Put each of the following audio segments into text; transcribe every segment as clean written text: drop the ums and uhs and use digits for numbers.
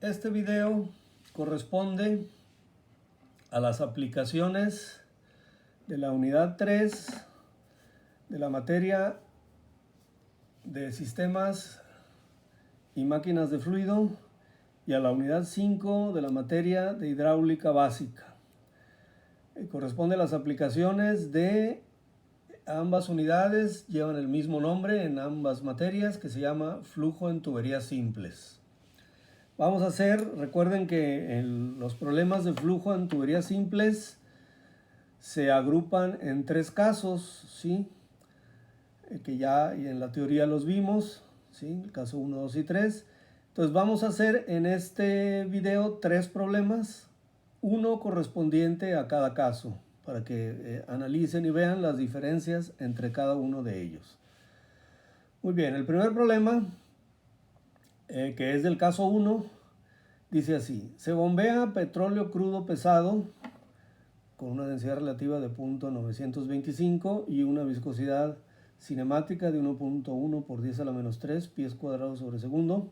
Este video corresponde a las aplicaciones de la unidad 3 de la materia de sistemas y máquinas de fluido y a la unidad 5 de la materia de hidráulica básica. Corresponde a las aplicaciones de ambas unidades, llevan el mismo nombre en ambas materias, que se llama flujo en tuberías simples. Vamos a hacer, recuerden que los problemas de flujo en tuberías simples se agrupan en tres casos, ¿sí? Que ya en la teoría los vimos, ¿sí? El caso 1, 2 y 3. Entonces vamos a hacer en este video tres problemas, uno correspondiente a cada caso, para que analicen y vean las diferencias entre cada uno de ellos. Muy bien, el primer problema, que es del caso 1, dice así: se bombea petróleo crudo pesado con una densidad relativa de 0.925 y una viscosidad cinemática de 1.1 por 10 a la menos 3 pies cuadrados sobre segundo,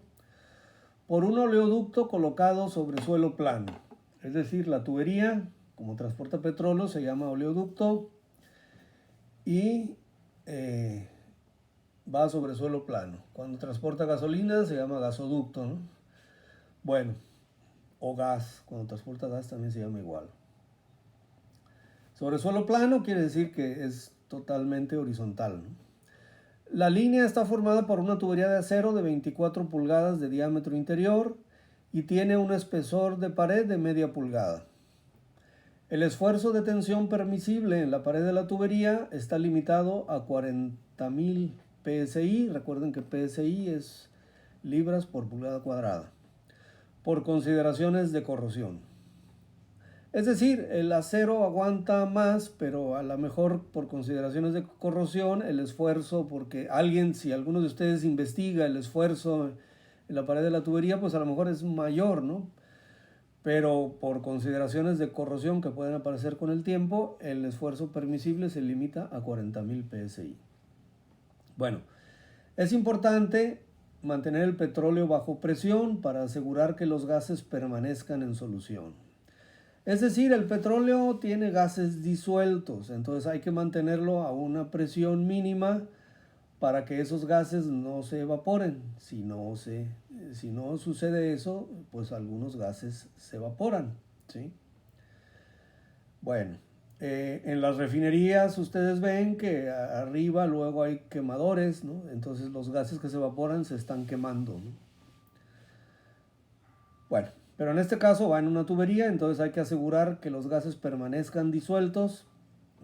por un oleoducto colocado sobre suelo plano. Es decir, la tubería, como transporta petróleo, se llama oleoducto y va sobre suelo plano. Cuando transporta gasolina se llama gasoducto, ¿no? Bueno, o gas, cuando transporta gas también se llama igual. Sobre suelo plano quiere decir que es totalmente horizontal, ¿no? La línea está formada por una tubería de acero de 24 pulgadas de diámetro interior y tiene un espesor de pared de media pulgada. El esfuerzo de tensión permisible en la pared de la tubería está limitado a 40.000 PSI. Recuerden que PSI es libras por pulgada cuadrada, por consideraciones de corrosión. Es decir, el acero aguanta más, pero a lo mejor por consideraciones de corrosión, el esfuerzo, porque si alguno de ustedes investiga el esfuerzo en la pared de la tubería, pues a lo mejor es mayor, ¿no? Pero por consideraciones de corrosión que pueden aparecer con el tiempo, el esfuerzo permisible se limita a 40.000 PSI. Bueno, es importante mantener el petróleo bajo presión para asegurar que los gases permanezcan en solución. Es decir, el petróleo tiene gases disueltos, entonces hay que mantenerlo a una presión mínima para que esos gases no se evaporen. Si no sucede eso, pues algunos gases se evaporan, ¿sí? Bueno, en las refinerías ustedes ven que arriba luego hay quemadores, ¿no? Entonces los gases que se evaporan se están quemando, ¿no? Bueno, pero en este caso va en una tubería, entonces hay que asegurar que los gases permanezcan disueltos,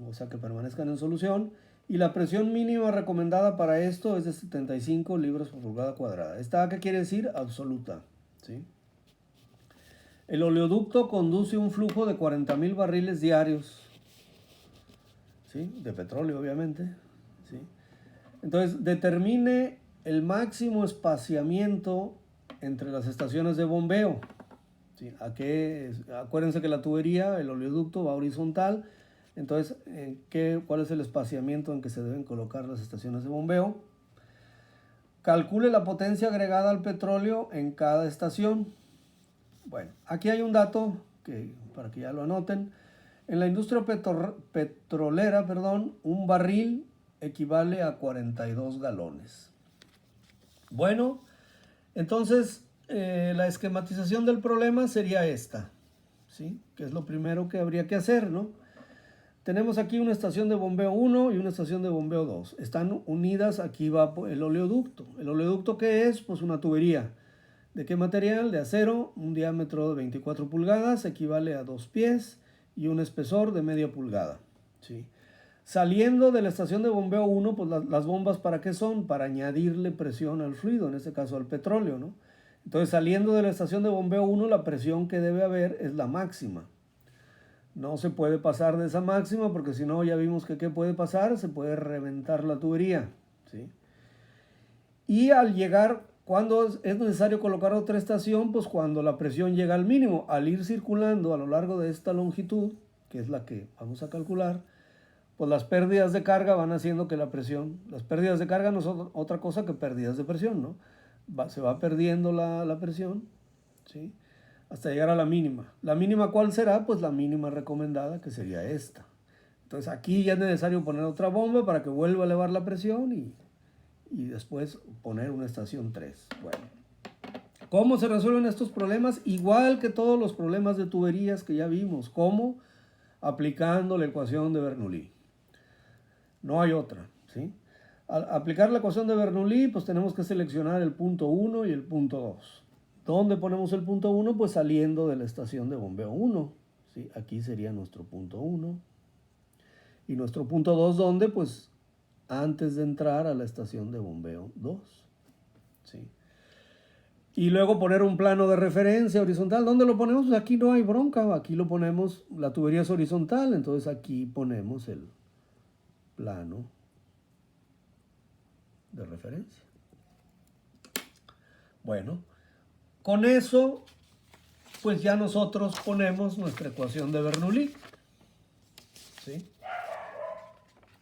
o sea que permanezcan en solución, y la presión mínima recomendada para esto es de 75 libras por pulgada cuadrada. ¿Esta qué quiere decir? Absoluta, ¿sí? El oleoducto conduce un flujo de 40.000 barriles diarios, ¿sí? De petróleo, obviamente, ¿sí? Entonces, determine el máximo espaciamiento entre las estaciones de bombeo. ¿Sí? Acuérdense que la tubería, el oleoducto va horizontal, entonces, ¿cuál es el espaciamiento en que se deben colocar las estaciones de bombeo? Calcule la potencia agregada al petróleo en cada estación. Bueno, aquí hay un dato para que ya lo anoten. En la industria petrolera, un barril equivale a 42 galones. Bueno, entonces la esquematización del problema sería esta, ¿sí? Que es lo primero que habría que hacer, ¿no? Tenemos aquí una estación de bombeo 1 y una estación de bombeo 2. Están unidas, aquí va el oleoducto. ¿El oleoducto qué es? Pues una tubería. ¿De qué material? De acero, un diámetro de 24 pulgadas, equivale a 2 pies y un espesor de media pulgada, ¿sí? Saliendo de la estación de bombeo 1, pues las bombas ¿para qué son? Para añadirle presión al fluido, en este caso al petróleo, ¿no? Entonces, saliendo de la estación de bombeo 1, la presión que debe haber es la máxima. No se puede pasar de esa máxima porque si no, ya vimos que ¿qué puede pasar? Se puede reventar la tubería, ¿sí? Y al llegar, ¿cuándo es necesario colocar otra estación? Pues cuando la presión llega al mínimo. Al ir circulando a lo largo de esta longitud, que es la que vamos a calcular, pues las pérdidas de carga van haciendo que las pérdidas de carga no son otra cosa que pérdidas de presión, ¿no? Se va perdiendo la presión, ¿sí? Hasta llegar a la mínima. ¿La mínima cuál será? Pues la mínima recomendada, que sería esta. Entonces aquí ya es necesario poner otra bomba para que vuelva a elevar la presión y después poner una estación 3. Bueno, ¿cómo se resuelven estos problemas? Igual que todos los problemas de tuberías que ya vimos. ¿Cómo? Aplicando la ecuación de Bernoulli. No hay otra, ¿sí? Al aplicar la ecuación de Bernoulli, pues tenemos que seleccionar el punto 1 y el punto 2. ¿Dónde ponemos el punto 1? Pues saliendo de la estación de bombeo 1, ¿sí? Aquí sería nuestro punto 1. Y nuestro punto 2, ¿dónde? Pues antes de entrar a la estación de bombeo 2, ¿sí? Y luego poner un plano de referencia horizontal. ¿Dónde lo ponemos? Pues aquí no hay bronca. Aquí lo ponemos, la tubería es horizontal, entonces aquí ponemos el plano de referencia. Bueno, con eso, pues ya nosotros ponemos nuestra ecuación de Bernoulli, ¿sí?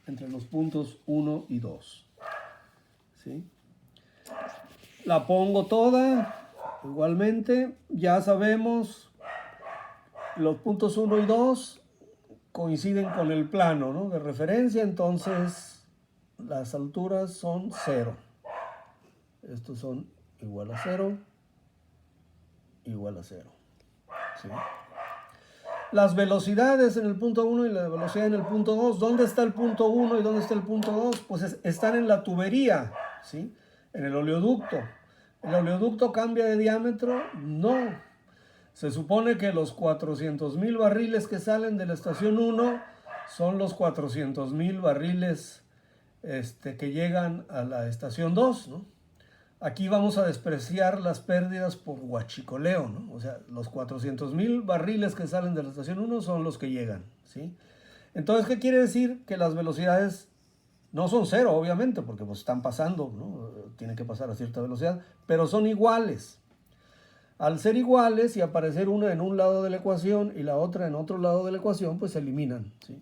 Entre los puntos 1 y 2, ¿sí? La pongo toda, igualmente, ya sabemos, los puntos 1 y 2 coinciden con el plano, ¿no?, de referencia, entonces las alturas son 0. Estos son igual a 0, igual a 0, ¿sí? Las velocidades en el punto 1 y la velocidad en el punto 2. ¿Dónde está el punto 1 y dónde está el punto 2? Pues están en la tubería, ¿sí? En el oleoducto. ¿El oleoducto cambia de diámetro? No. Se supone que los 400,000 barriles que salen de la estación 1 son los 400,000 barriles que llegan a la estación 2, ¿no? Aquí vamos a despreciar las pérdidas por huachicoleo, ¿no? O sea, los 400,000 barriles que salen de la estación 1 son los que llegan, ¿sí? Entonces, ¿qué quiere decir? Que las velocidades no son 0, obviamente, porque pues están pasando, ¿no? Tienen que pasar a cierta velocidad, pero son iguales. Al ser iguales y aparecer una en un lado de la ecuación y la otra en otro lado de la ecuación, pues se eliminan, ¿sí?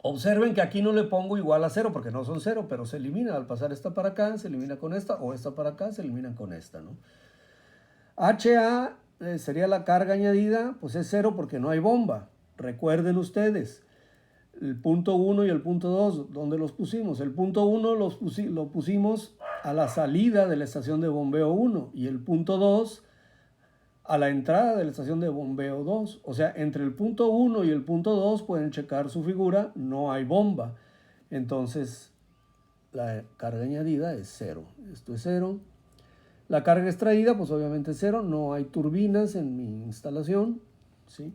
Observen que aquí no le pongo igual a 0 porque no son 0, pero se elimina al pasar esta para acá, se elimina con esta, o esta para acá, se eliminan con esta, ¿no? HA sería la carga añadida, pues es 0 porque no hay bomba. Recuerden ustedes, el punto 1 y el punto 2, ¿dónde los pusimos? El punto 1 lo pusimos a la salida de la estación de bombeo 1 y el punto 2 a la entrada de la estación de bombeo 2. O sea, entre el punto 1 y el punto 2 pueden checar su figura, no hay bomba. Entonces, la carga añadida es 0. Esto es 0. La carga extraída, pues obviamente es 0. No hay turbinas en mi instalación, ¿sí?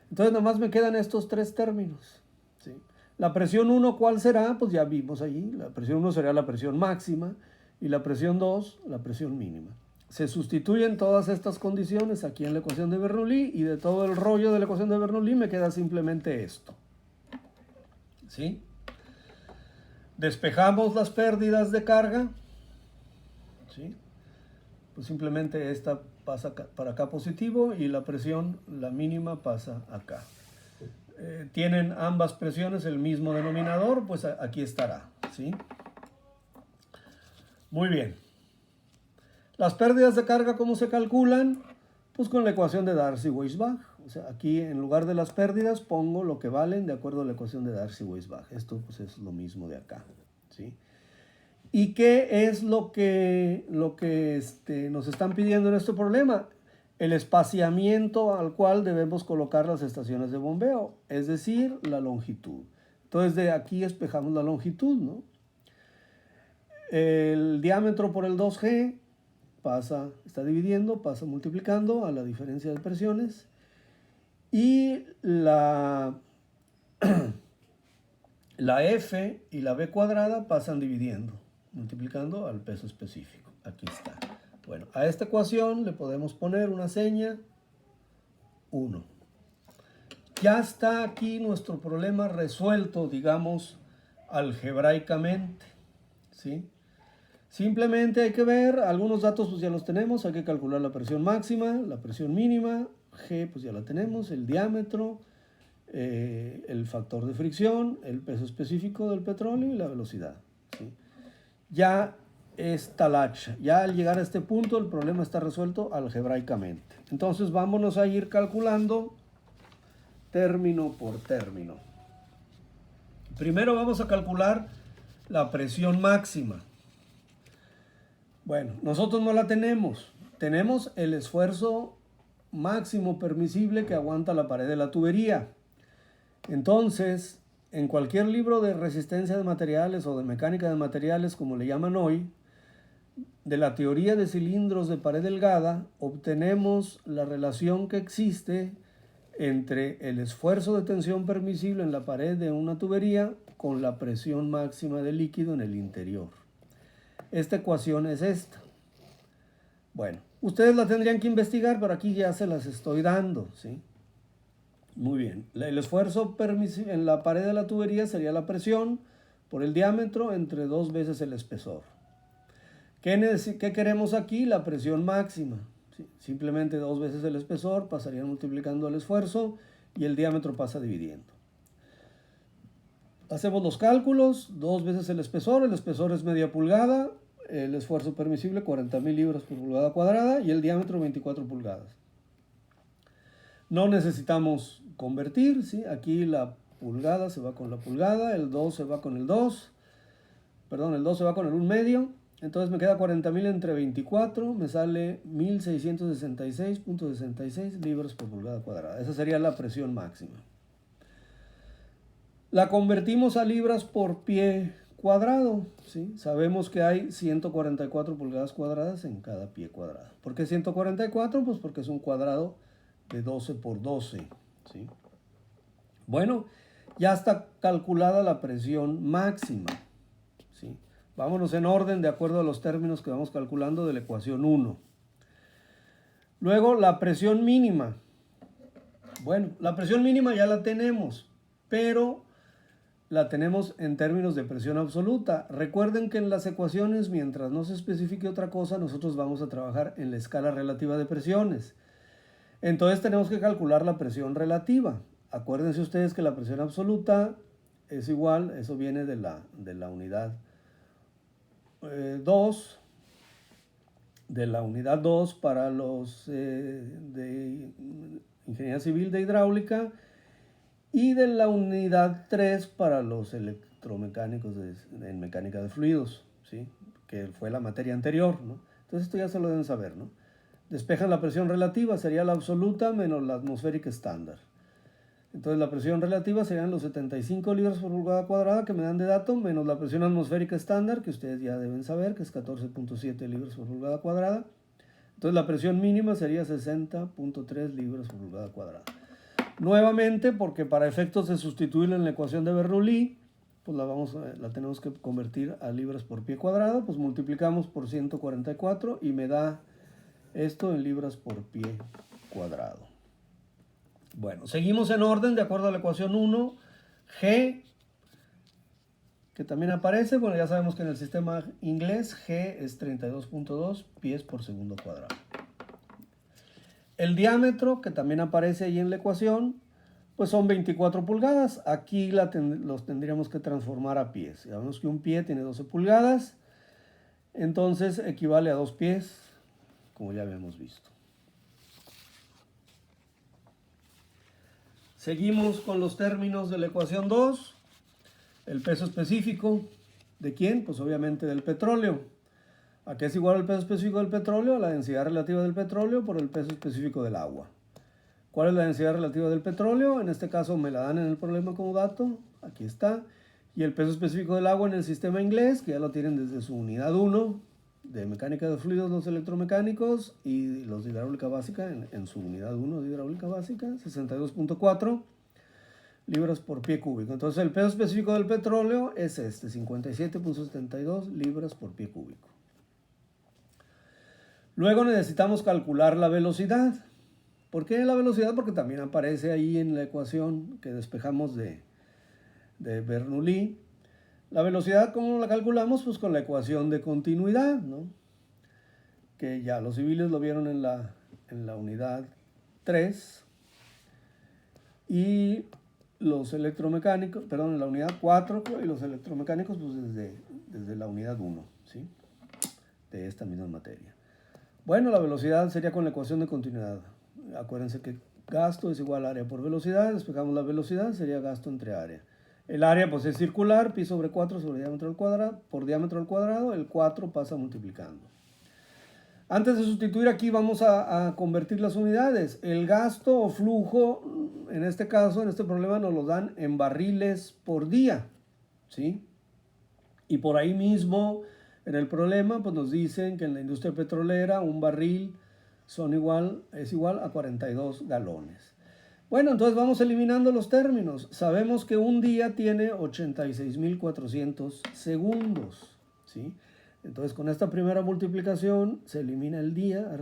Entonces, nada más me quedan estos tres términos, ¿sí? La presión 1, ¿cuál será? Pues ya vimos allí. La presión 1 será la presión máxima y la presión 2, la presión mínima. Se sustituyen todas estas condiciones aquí en la ecuación de Bernoulli y de todo el rollo de la ecuación de Bernoulli me queda simplemente esto, ¿sí? Despejamos las pérdidas de carga, ¿sí? Pues simplemente esta pasa para acá positivo y la presión, la mínima, pasa acá. Tienen ambas presiones el mismo denominador, pues aquí estará, ¿sí? Muy bien. Las pérdidas de carga, ¿cómo se calculan? Pues con la ecuación de Darcy-Weisbach. O sea, aquí en lugar de las pérdidas pongo lo que valen de acuerdo a la ecuación de Darcy-Weisbach. Esto pues es lo mismo de acá, ¿sí? ¿Y qué es lo que nos están pidiendo en este problema? El espaciamiento al cual debemos colocar las estaciones de bombeo, es decir, la longitud. Entonces de aquí espejamos la longitud, ¿no? El diámetro por el 2G está dividiendo, pasa multiplicando a la diferencia de presiones y la F y la B cuadrada pasan dividiendo, multiplicando al peso específico. Aquí está. Bueno, a esta ecuación le podemos poner una seña 1. Ya está aquí nuestro problema resuelto, digamos, algebraicamente, ¿sí? Simplemente hay que ver, algunos datos pues ya los tenemos, hay que calcular la presión máxima, la presión mínima, G pues ya la tenemos, el diámetro, el factor de fricción, el peso específico del petróleo y la velocidad, ¿sí? Ya es Talach. Ya al llegar a este punto el problema está resuelto algebraicamente. Entonces vámonos a ir calculando término por término. Primero vamos a calcular la presión máxima. Bueno, nosotros no la tenemos. Tenemos el esfuerzo máximo permisible que aguanta la pared de la tubería. Entonces, en cualquier libro de resistencia de materiales o de mecánica de materiales, como le llaman hoy, de la teoría de cilindros de pared delgada, obtenemos la relación que existe entre el esfuerzo de tensión permisible en la pared de una tubería con la presión máxima del líquido en el interior. Esta ecuación es esta. Bueno, ustedes la tendrían que investigar, pero aquí ya se las estoy dando, ¿sí? Muy bien. El esfuerzo permisible en la pared de la tubería sería la presión por el diámetro entre 2 veces el espesor. ¿Qué queremos aquí? La presión máxima. ¿Sí? Simplemente 2 veces el espesor pasarían multiplicando el esfuerzo y el diámetro pasa dividiendo. Hacemos los cálculos, 2 veces el espesor es media pulgada, el esfuerzo permisible 40.000 libras por pulgada cuadrada y el diámetro 24 pulgadas. No necesitamos convertir, ¿sí? Aquí la pulgada se va con la pulgada, el 2 se va con el 2, perdón, el 2 se va con el 1 medio, entonces me queda 40.000 entre 24, me sale 1666.66 libras por pulgada cuadrada. Esa sería la presión máxima. La convertimos a libras por pie cuadrado, ¿sí? Sabemos que hay 144 pulgadas cuadradas en cada pie cuadrado. ¿Por qué 144? Pues porque es un cuadrado de 12 por 12, ¿sí? Bueno, ya está calculada la presión máxima, ¿sí? Vámonos en orden de acuerdo a los términos que vamos calculando de la ecuación 1. Luego, la presión mínima. Bueno, la presión mínima ya la tenemos, pero la tenemos en términos de presión absoluta. Recuerden que en las ecuaciones, mientras no se especifique otra cosa, nosotros vamos a trabajar en la escala relativa de presiones. Entonces tenemos que calcular la presión relativa. Acuérdense ustedes que la presión absoluta es igual, eso viene de la unidad 2, de la unidad 2 para los de ingeniería civil de hidráulica y de la unidad 3 para los electromecánicos en mecánica de fluidos, ¿sí? Que fue la materia anterior, ¿no? Entonces esto ya se lo deben saber, ¿no? Despejan la presión relativa, sería la absoluta menos la atmosférica estándar. Entonces la presión relativa serían los 75 libras por pulgada cuadrada que me dan de dato, menos la presión atmosférica estándar, que ustedes ya deben saber, que es 14.7 libras por pulgada cuadrada. Entonces la presión mínima sería 60.3 libras por pulgada cuadrada. Nuevamente, porque para efectos de sustituirla en la ecuación de Bernoulli, pues la tenemos que convertir a libras por pie cuadrado, pues multiplicamos por 144 y me da esto en libras por pie cuadrado. Bueno, seguimos en orden de acuerdo a la ecuación 1. G, que también aparece, bueno, ya sabemos que en el sistema inglés G es 32.2 pies por segundo cuadrado. El diámetro, que también aparece ahí en la ecuación, pues son 24 pulgadas. Aquí los tendríamos que transformar a pies. Sabemos que un pie tiene 12 pulgadas, entonces equivale a 2 pies, como ya habíamos visto. Seguimos con los términos de la ecuación 2. El peso específico, ¿de quién? Pues obviamente del petróleo. ¿A qué es igual el peso específico del petróleo? A la densidad relativa del petróleo por el peso específico del agua. ¿Cuál es la densidad relativa del petróleo? En este caso me la dan en el problema como dato. Aquí está. Y el peso específico del agua en el sistema inglés, que ya lo tienen desde su unidad 1 de mecánica de fluidos, los electromecánicos, y los de hidráulica básica en su unidad 1 de hidráulica básica, 62.4 libras por pie cúbico. Entonces el peso específico del petróleo es 57.72 libras por pie cúbico. Luego necesitamos calcular la velocidad. ¿Por qué la velocidad? Porque también aparece ahí en la ecuación que despejamos de Bernoulli. La velocidad, ¿cómo la calculamos? Pues con la ecuación de continuidad, ¿no? Que ya los civiles lo vieron en la unidad 3. Y los electromecánicos, perdón, en la unidad 4, y los electromecánicos pues desde la unidad 1, ¿sí? de esta misma materia. Bueno, la velocidad sería con la ecuación de continuidad. Acuérdense que gasto es igual a área por velocidad. Despejamos la velocidad, sería gasto entre área. El área pues es circular, pi sobre 4 sobre diámetro al cuadrado, por diámetro al cuadrado, el 4 pasa multiplicando. Antes de sustituir aquí vamos a convertir las unidades. El gasto o flujo, en este caso, en este problema nos lo dan en barriles por día, ¿sí? Y por ahí mismo, en el problema, pues nos dicen que en la industria petrolera un barril es igual a 42 galones. Bueno, entonces vamos eliminando los términos. Sabemos que un día tiene 86.400 segundos, ¿sí? Entonces con esta primera multiplicación se elimina el día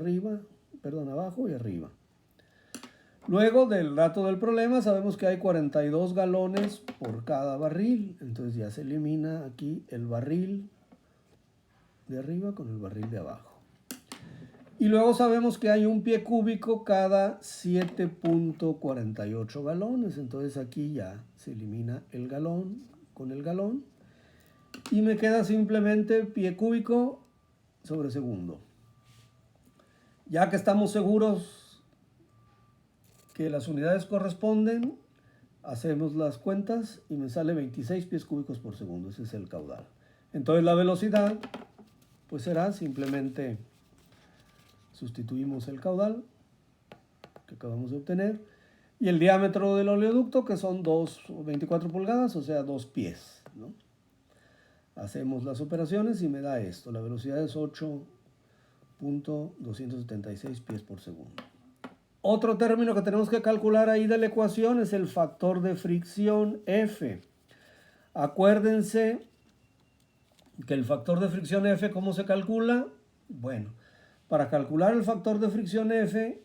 abajo y arriba. Luego del dato del problema sabemos que hay 42 galones por cada barril. Entonces ya se elimina aquí el barril de arriba con el barril de abajo. Y luego sabemos que hay un pie cúbico cada 7.48 galones. Entonces aquí ya se elimina el galón con el galón. Y me queda simplemente pie cúbico sobre segundo. Ya que estamos seguros que las unidades corresponden, hacemos las cuentas y me sale 26 pies cúbicos por segundo. Ese es el caudal. Entonces la velocidad pues será simplemente sustituimos el caudal que acabamos de obtener y el diámetro del oleoducto, que son 24 pulgadas, o sea 2 pies, ¿no? Hacemos las operaciones y me da esto. La velocidad es 8.276 pies por segundo. Otro término que tenemos que calcular ahí de la ecuación es el factor de fricción F. Acuérdense que el factor de fricción F, ¿cómo se calcula? Bueno, para calcular el factor de fricción F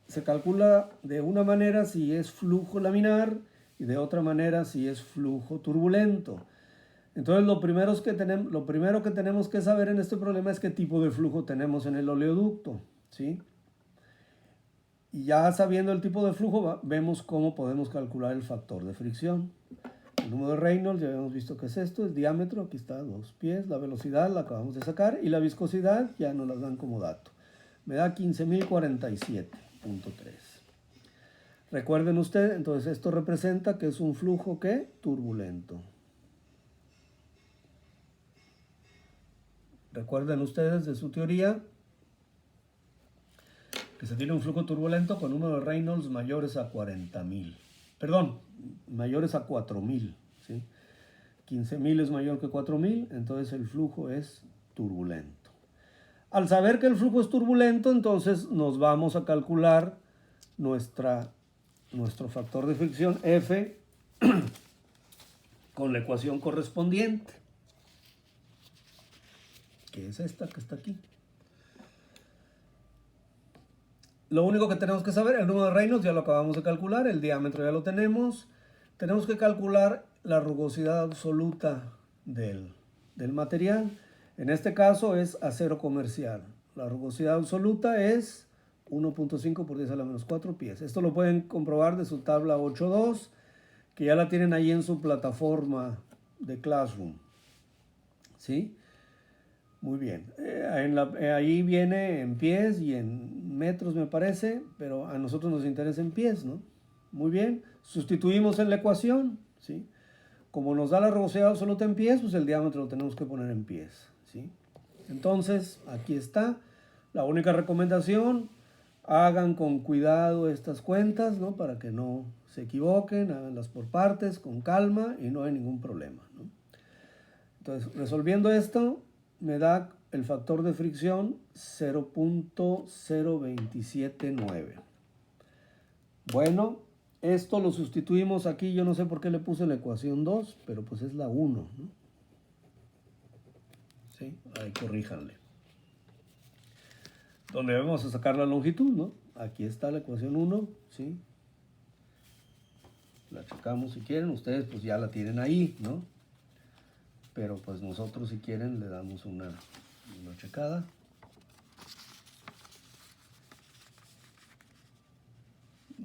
se calcula de una manera si es flujo laminar y de otra manera si es flujo turbulento. Entonces lo primero que tenemos que saber en este problema es qué tipo de flujo tenemos en el oleoducto, ¿sí? Y ya sabiendo el tipo de flujo vemos cómo podemos calcular el factor de fricción. El número de Reynolds, ya habíamos visto que es esto, es diámetro, aquí está, 2 pies, la velocidad la acabamos de sacar y la viscosidad ya nos las dan como dato. Me da 15.047.3. Recuerden ustedes, entonces esto representa que es un flujo, ¿qué? Turbulento. Recuerden ustedes de su teoría que se tiene un flujo turbulento con número de Reynolds mayores a 40.000. Perdón, mayores a 4.000, ¿sí? 15.000 es mayor que 4.000, entonces el flujo es turbulento. Al saber que el flujo es turbulento, entonces nos vamos a calcular nuestro factor de fricción F con la ecuación correspondiente, que es esta que está aquí. Lo único que tenemos que saber, el número de Reynolds ya lo acabamos de calcular, el diámetro ya lo tenemos. Tenemos que calcular la rugosidad absoluta del material. En este caso es acero comercial. La rugosidad absoluta es 1.5 por 10 a la menos 4 pies. Esto lo pueden comprobar de su tabla 8.2, que ya la tienen ahí en su plataforma de Classroom, ¿sí? Muy bien. Ahí viene en pies y en metros, me parece, pero a nosotros nos interesa en pies, ¿no? Muy bien. Sustituimos en la ecuación, ¿sí? Como nos da la rugosidad absoluta en pies, pues el diámetro lo tenemos que poner en pies, ¿sí? Entonces, aquí está. La única recomendación, hagan con cuidado estas cuentas, ¿no? Para que no se equivoquen, háganlas por partes, con calma y no hay ningún problema, ¿no? Entonces, resolviendo esto, me da el factor de fricción 0.0279. Bueno, esto lo sustituimos aquí, yo no sé por qué le puse la ecuación 2, pero pues es la 1, ¿no? ¿Sí? Ahí corríjanle. Donde vamos a sacar la longitud, ¿no? Aquí está la ecuación 1, ¿sí? La checamos si quieren, ustedes pues ya la tienen ahí, ¿no? Pero pues nosotros si quieren le damos una checada.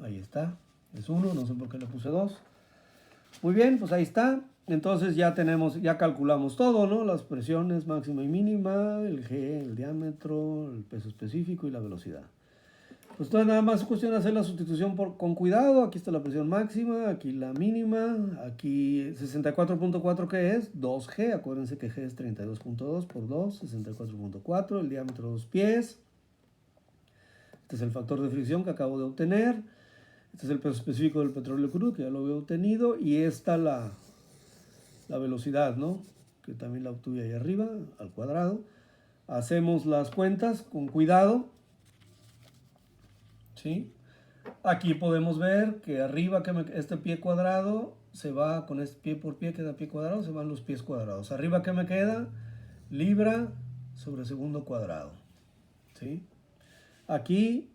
Ahí está, es 1, no sé por qué le puse 2. Muy bien, pues ahí está. Entonces ya tenemos, ya calculamos todo, ¿no? Las presiones máxima y mínima, el G, el diámetro, el peso específico y la velocidad. Pues entonces nada más es cuestión de hacer la sustitución con cuidado. Aquí está la presión máxima, aquí la mínima, aquí 64.4 que es 2G, acuérdense que G es 32.2 por 2, 64.4, el diámetro 2 pies. Este es el factor de fricción que acabo de obtener. Este es el peso específico del petróleo crudo, que ya lo había obtenido. Y esta la velocidad, ¿no? Que también la obtuve ahí arriba, al cuadrado. Hacemos las cuentas con cuidado. ¿Sí? Aquí podemos ver que arriba este pie cuadrado se va con este pie por pie, queda pie cuadrado, se van los pies cuadrados. Arriba, ¿qué me queda? Libra sobre segundo cuadrado. ¿Sí? Aquí,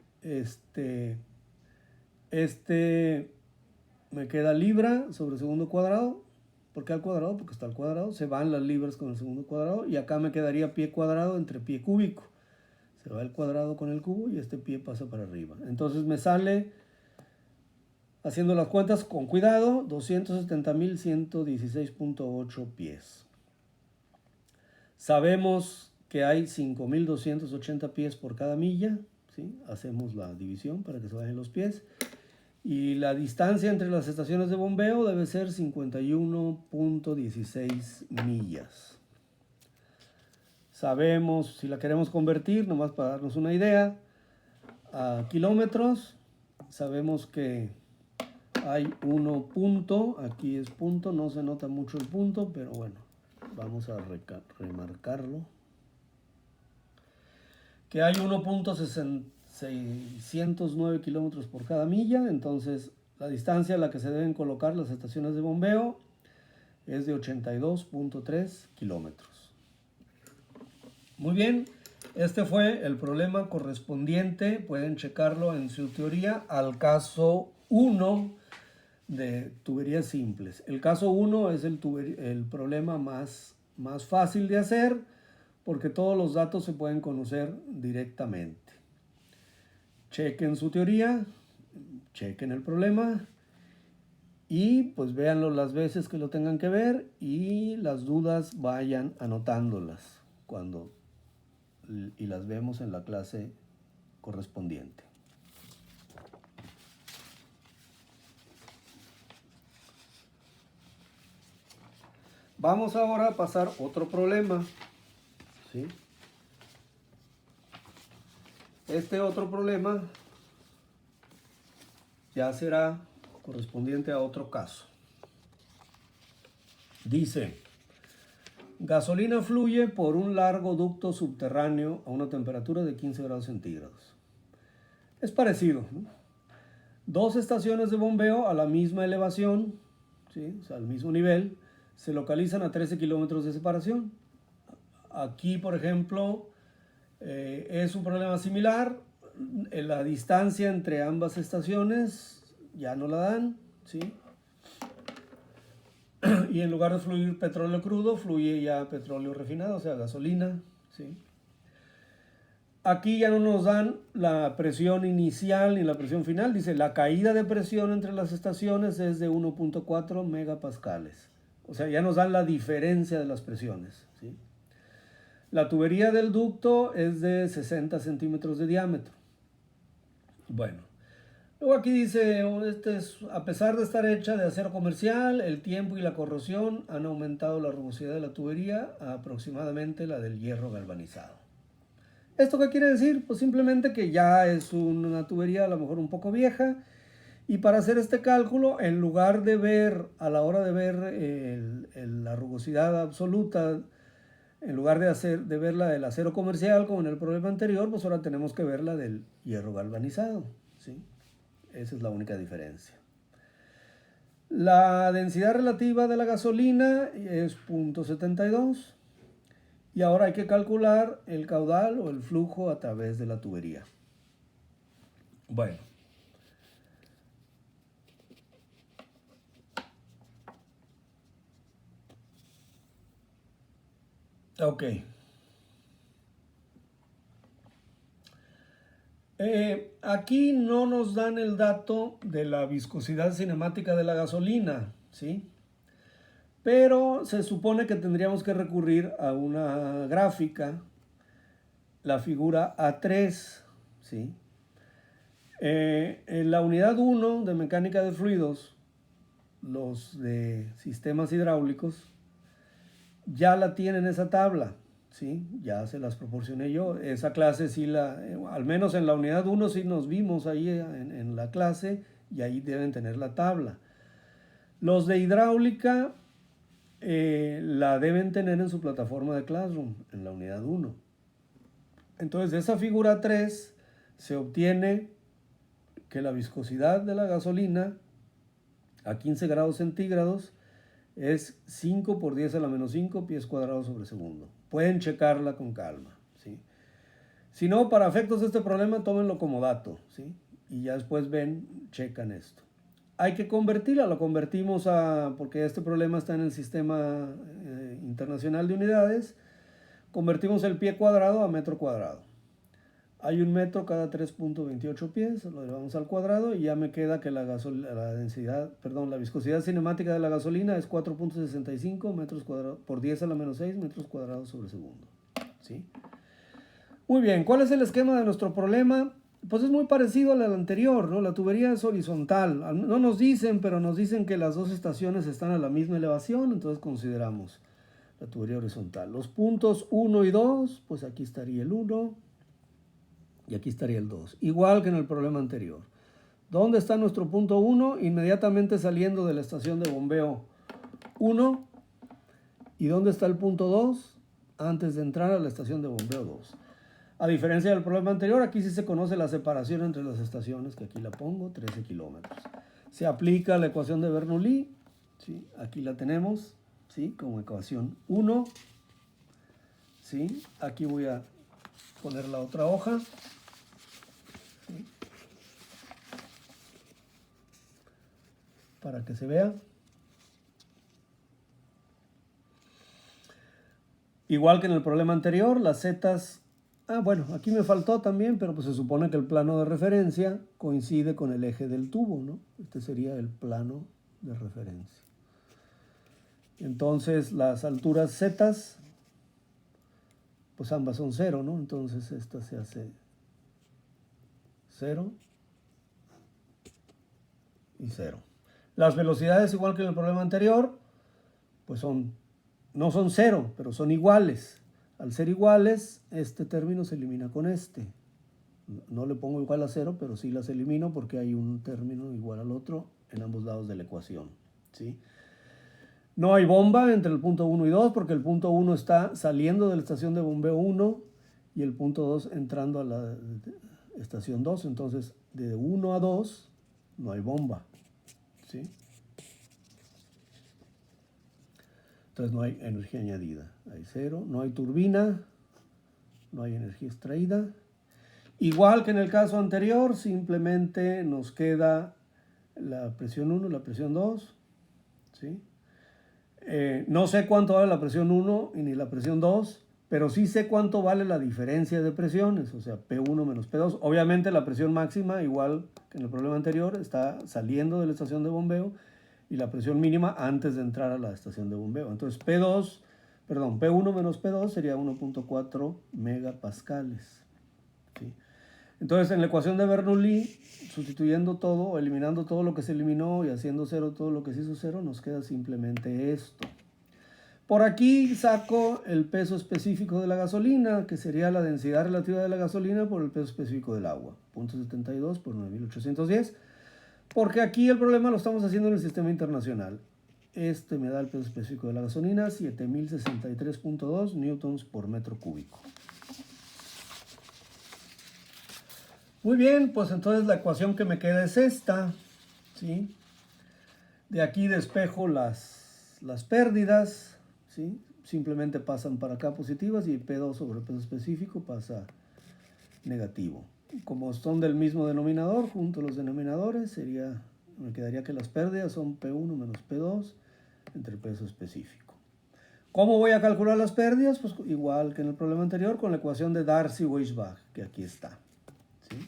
me queda libra sobre segundo cuadrado. ¿Por qué al cuadrado? Porque está al cuadrado. Se van las libras con el segundo cuadrado. Y acá me quedaría pie cuadrado entre pie cúbico. Se va el cuadrado con el cubo y este pie pasa para arriba. Entonces me sale, haciendo las cuentas con cuidado, 270.116.8 pies. Sabemos que hay 5.280 pies por cada milla. ¿Sí? Hacemos la división para que se vayan los pies. Y la distancia entre las estaciones de bombeo debe ser 51.16 millas. Sabemos, si la queremos convertir, nomás para darnos una idea, a kilómetros, sabemos que hay 1 punto, aquí es punto, no se nota mucho el punto, pero bueno, vamos a remarcarlo. Que hay 1.609 kilómetros por cada milla, entonces la distancia a la que se deben colocar las estaciones de bombeo es de 82.3 kilómetros. Muy bien, este fue el problema correspondiente, pueden checarlo en su teoría, al caso 1 de tuberías simples. El caso 1 es el problema más fácil de hacer porque todos los datos se pueden conocer directamente. Chequen su teoría, chequen el problema y pues véanlo las veces que lo tengan que ver y las dudas vayan anotándolas y las vemos en la clase correspondiente. Vamos ahora a pasar otro problema. ¿Sí? Este otro problema ya será correspondiente a otro caso. Dice: gasolina fluye por un largo ducto subterráneo a una temperatura de 15 grados centígrados. Es parecido, ¿no? Dos estaciones de bombeo a la misma elevación, ¿sí? O sea, al mismo nivel, se localizan a 13 kilómetros de separación. Aquí, por ejemplo, es un problema similar. La distancia entre ambas estaciones ya no la dan, ¿sí? Y en lugar de fluir petróleo crudo, fluye ya petróleo refinado, o sea, gasolina, ¿sí? Aquí ya no nos dan la presión inicial ni la presión final. Dice, la caída de presión entre las estaciones es de 1.4 megapascales. O sea, ya nos dan la diferencia de las presiones, ¿sí? La tubería del ducto es de 60 centímetros de diámetro. Bueno, luego aquí dice, a pesar de estar hecha de acero comercial, el tiempo y la corrosión han aumentado la rugosidad de la tubería a aproximadamente la del hierro galvanizado. ¿Esto qué quiere decir? Pues simplemente que ya es una tubería a lo mejor un poco vieja, y para hacer este cálculo, en lugar de ver, a la hora de ver la rugosidad absoluta, en lugar de ver la del acero comercial como en el problema anterior, pues ahora tenemos que ver la del hierro galvanizado, ¿sí? Esa es la única diferencia. La densidad relativa de la gasolina es 0.72. Y ahora hay que calcular el caudal o el flujo a través de la tubería. Bueno. Ok. Aquí no nos dan el dato de la viscosidad cinemática de la gasolina, ¿sí? Pero se supone que tendríamos que recurrir a una gráfica, la figura A3, ¿sí? En la unidad 1 de mecánica de fluidos, los de sistemas hidráulicos, ya la tienen esa tabla, ¿sí? Ya se las proporcioné yo. Esa clase sí al menos en la unidad 1 sí nos vimos ahí en la clase y ahí deben tener la tabla. Los de hidráulica la deben tener en su plataforma de Classroom, en la unidad 1. Entonces, de esa figura 3 se obtiene que la viscosidad de la gasolina a 15 grados centígrados es 5 por 10 a la menos 5 pies cuadrados sobre segundo. Pueden checarla con calma, ¿sí? Si no, para efectos de este problema, tómenlo como dato, ¿sí? Y ya después ven, checan esto. Hay que convertirla, lo convertimos porque este problema está en el sistema internacional de unidades, convertimos el pie cuadrado a metro cuadrado. Hay un metro cada 3.28 pies, lo llevamos al cuadrado y ya me queda que la viscosidad cinemática de la gasolina es 4.65 metros cuadrados por 10 a la menos 6 metros cuadrados sobre segundo, ¿sí? Muy bien, ¿cuál es el esquema de nuestro problema? Pues es muy parecido al anterior, ¿no? La tubería es horizontal. No nos dicen, pero nos dicen que las dos estaciones están a la misma elevación, entonces consideramos la tubería horizontal. Los puntos 1 y 2, pues aquí estaría el 1 y aquí estaría el 2. Igual que en el problema anterior. ¿Dónde está nuestro punto 1? Inmediatamente saliendo de la estación de bombeo 1. ¿Y dónde está el punto 2? Antes de entrar a la estación de bombeo 2. A diferencia del problema anterior, aquí sí se conoce la separación entre las estaciones, que aquí la pongo, 13 kilómetros. Se aplica la ecuación de Bernoulli, ¿sí? Aquí la tenemos, ¿sí? Como ecuación 1, ¿sí? Aquí voy a poner la otra hoja, ¿sí? Para que se vea. Igual que en el problema anterior, las zetas... bueno, aquí me faltó también, pero pues se supone que el plano de referencia coincide con el eje del tubo, ¿no? Este sería el plano de referencia. Entonces, las alturas zetas, pues ambas son 0, ¿no? Entonces, esta se hace 0 y 0. Las velocidades, igual que en el problema anterior, pues no son 0, pero son iguales. Al ser iguales, este término se elimina con este. No le pongo igual a 0, pero sí las elimino porque hay un término igual al otro en ambos lados de la ecuación, ¿sí? No hay bomba entre el punto 1 y 2 porque el punto 1 está saliendo de la estación de bombeo 1 y el punto 2 entrando a la estación 2. Entonces, de 1 a 2 no hay bomba, ¿sí? Entonces no hay energía añadida, hay 0, no hay turbina, no hay energía extraída. Igual que en el caso anterior, simplemente nos queda la presión 1 y la presión 2, ¿sí? No sé cuánto vale la presión 1 y ni la presión 2, pero sí sé cuánto vale la diferencia de presiones, o sea, P1 menos P2. Obviamente la presión máxima, igual que en el problema anterior, está saliendo de la estación de bombeo y la presión mínima antes de entrar a la estación de bombeo. Entonces P1 menos P2 sería 1.4 megapascales, ¿sí? Entonces en la ecuación de Bernoulli, sustituyendo todo, eliminando todo lo que se eliminó y haciendo 0 todo lo que se hizo 0, nos queda simplemente esto. Por aquí saco el peso específico de la gasolina, que sería la densidad relativa de la gasolina por el peso específico del agua, 0.72 por 9.810, porque aquí el problema lo estamos haciendo en el sistema internacional. Este me da el peso específico de la gasolina, 7.063.2 newtons por metro cúbico. Muy bien, pues entonces la ecuación que me queda es esta, ¿sí? De aquí despejo las pérdidas, ¿sí? Simplemente pasan para acá positivas y P2 sobre peso específico pasa negativo. Como son del mismo denominador, junto a los denominadores, me quedaría que las pérdidas son P1 menos P2 entre peso específico. ¿Cómo voy a calcular las pérdidas? Pues igual que en el problema anterior, con la ecuación de Darcy-Weisbach, que aquí está, ¿sí?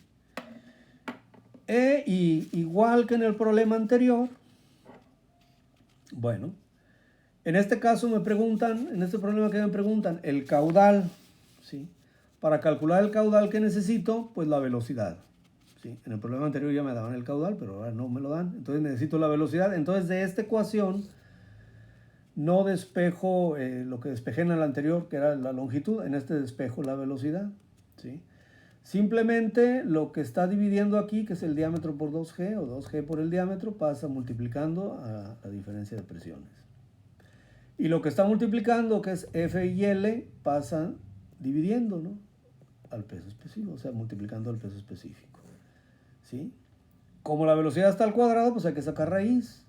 Y igual que en el problema anterior, bueno, En este caso me preguntan, en este problema que me preguntan, el caudal, ¿sí? Para calcular el caudal que necesito, pues la velocidad, ¿sí? En el problema anterior ya me daban el caudal, pero ahora no me lo dan, entonces necesito la velocidad. Entonces de esta ecuación no despejo lo que despejé en el anterior, que era la longitud, en este despejo la velocidad, ¿sí? Simplemente lo que está dividiendo aquí, que es el diámetro por 2G o 2G por el diámetro, pasa multiplicando a la diferencia de presiones. Y lo que está multiplicando, que es F y L, pasa dividiendo, ¿no? Al peso específico, o sea, multiplicando al peso específico, ¿sí? Como la velocidad está al cuadrado, pues hay que sacar raíz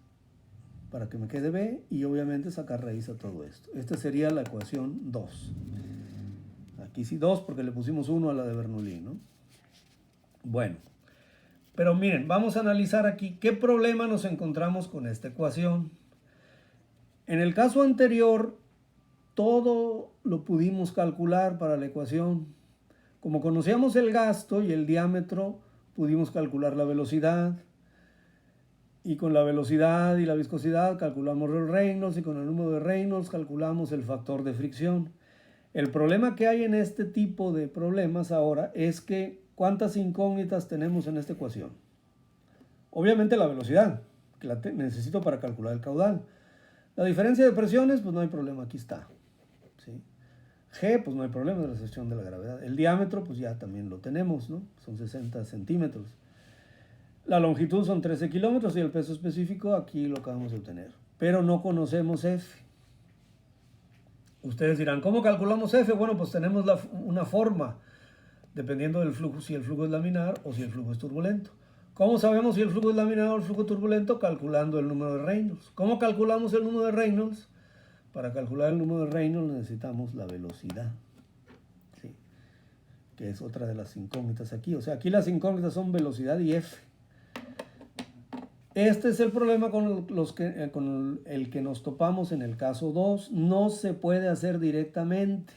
para que me quede B y obviamente sacar raíz a todo esto. Esta sería la ecuación 2. Aquí sí 2 porque le pusimos 1 a la de Bernoulli, ¿no? Bueno, pero miren, vamos a analizar aquí qué problema nos encontramos con esta ecuación. En el caso anterior, todo lo pudimos calcular para la ecuación. Como conocíamos el gasto y el diámetro, pudimos calcular la velocidad. Y con la velocidad y la viscosidad calculamos el Reynolds y con el número de Reynolds calculamos el factor de fricción. El problema que hay en este tipo de problemas ahora es que ¿cuántas incógnitas tenemos en esta ecuación? Obviamente la velocidad, que la necesito para calcular el caudal. La diferencia de presiones, pues no hay problema, aquí está, ¿sí? G, pues no hay problema de la sección de la gravedad. El diámetro, pues ya también lo tenemos, ¿no? Son 60 centímetros. La longitud son 13 kilómetros y el peso específico aquí lo acabamos de obtener. Pero no conocemos F. Ustedes dirán, ¿cómo calculamos F? Bueno, pues tenemos una forma, dependiendo del flujo, si el flujo es laminar o si el flujo es turbulento. ¿Cómo sabemos si el flujo es laminar o el flujo turbulento? Calculando el número de Reynolds. ¿Cómo calculamos el número de Reynolds? Para calcular el número de Reynolds necesitamos la velocidad, ¿sí? Que es otra de las incógnitas aquí. O sea, aquí las incógnitas son velocidad y F. Este es el problema con el que nos topamos en el caso 2. No se puede hacer directamente.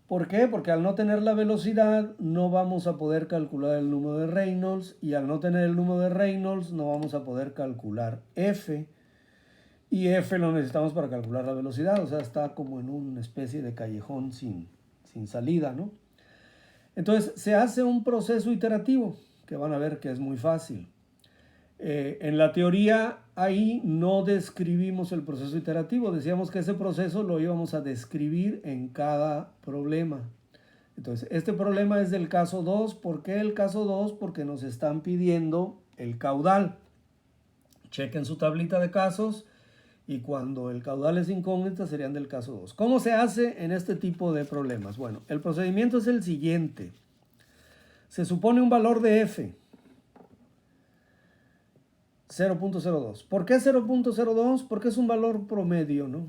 ¿Por qué? Porque al no tener la velocidad no vamos a poder calcular el número de Reynolds y al no tener el número de Reynolds no vamos a poder calcular F y F lo necesitamos para calcular la velocidad, o sea, está como en una especie de callejón sin salida, ¿no? Entonces se hace un proceso iterativo que van a ver que es muy fácil. En la teoría ahí no describimos el proceso iterativo, decíamos que ese proceso lo íbamos a describir en cada problema. Entonces, este problema es del caso 2. ¿Por qué el caso 2? Porque nos están pidiendo el caudal. Chequen su tablita de casos y cuando el caudal es incógnita serían del caso 2. ¿Cómo se hace en este tipo de problemas? Bueno, el procedimiento es el siguiente. Se supone un valor de F. 0.02. ¿Por qué 0.02? Porque es un valor promedio, ¿no?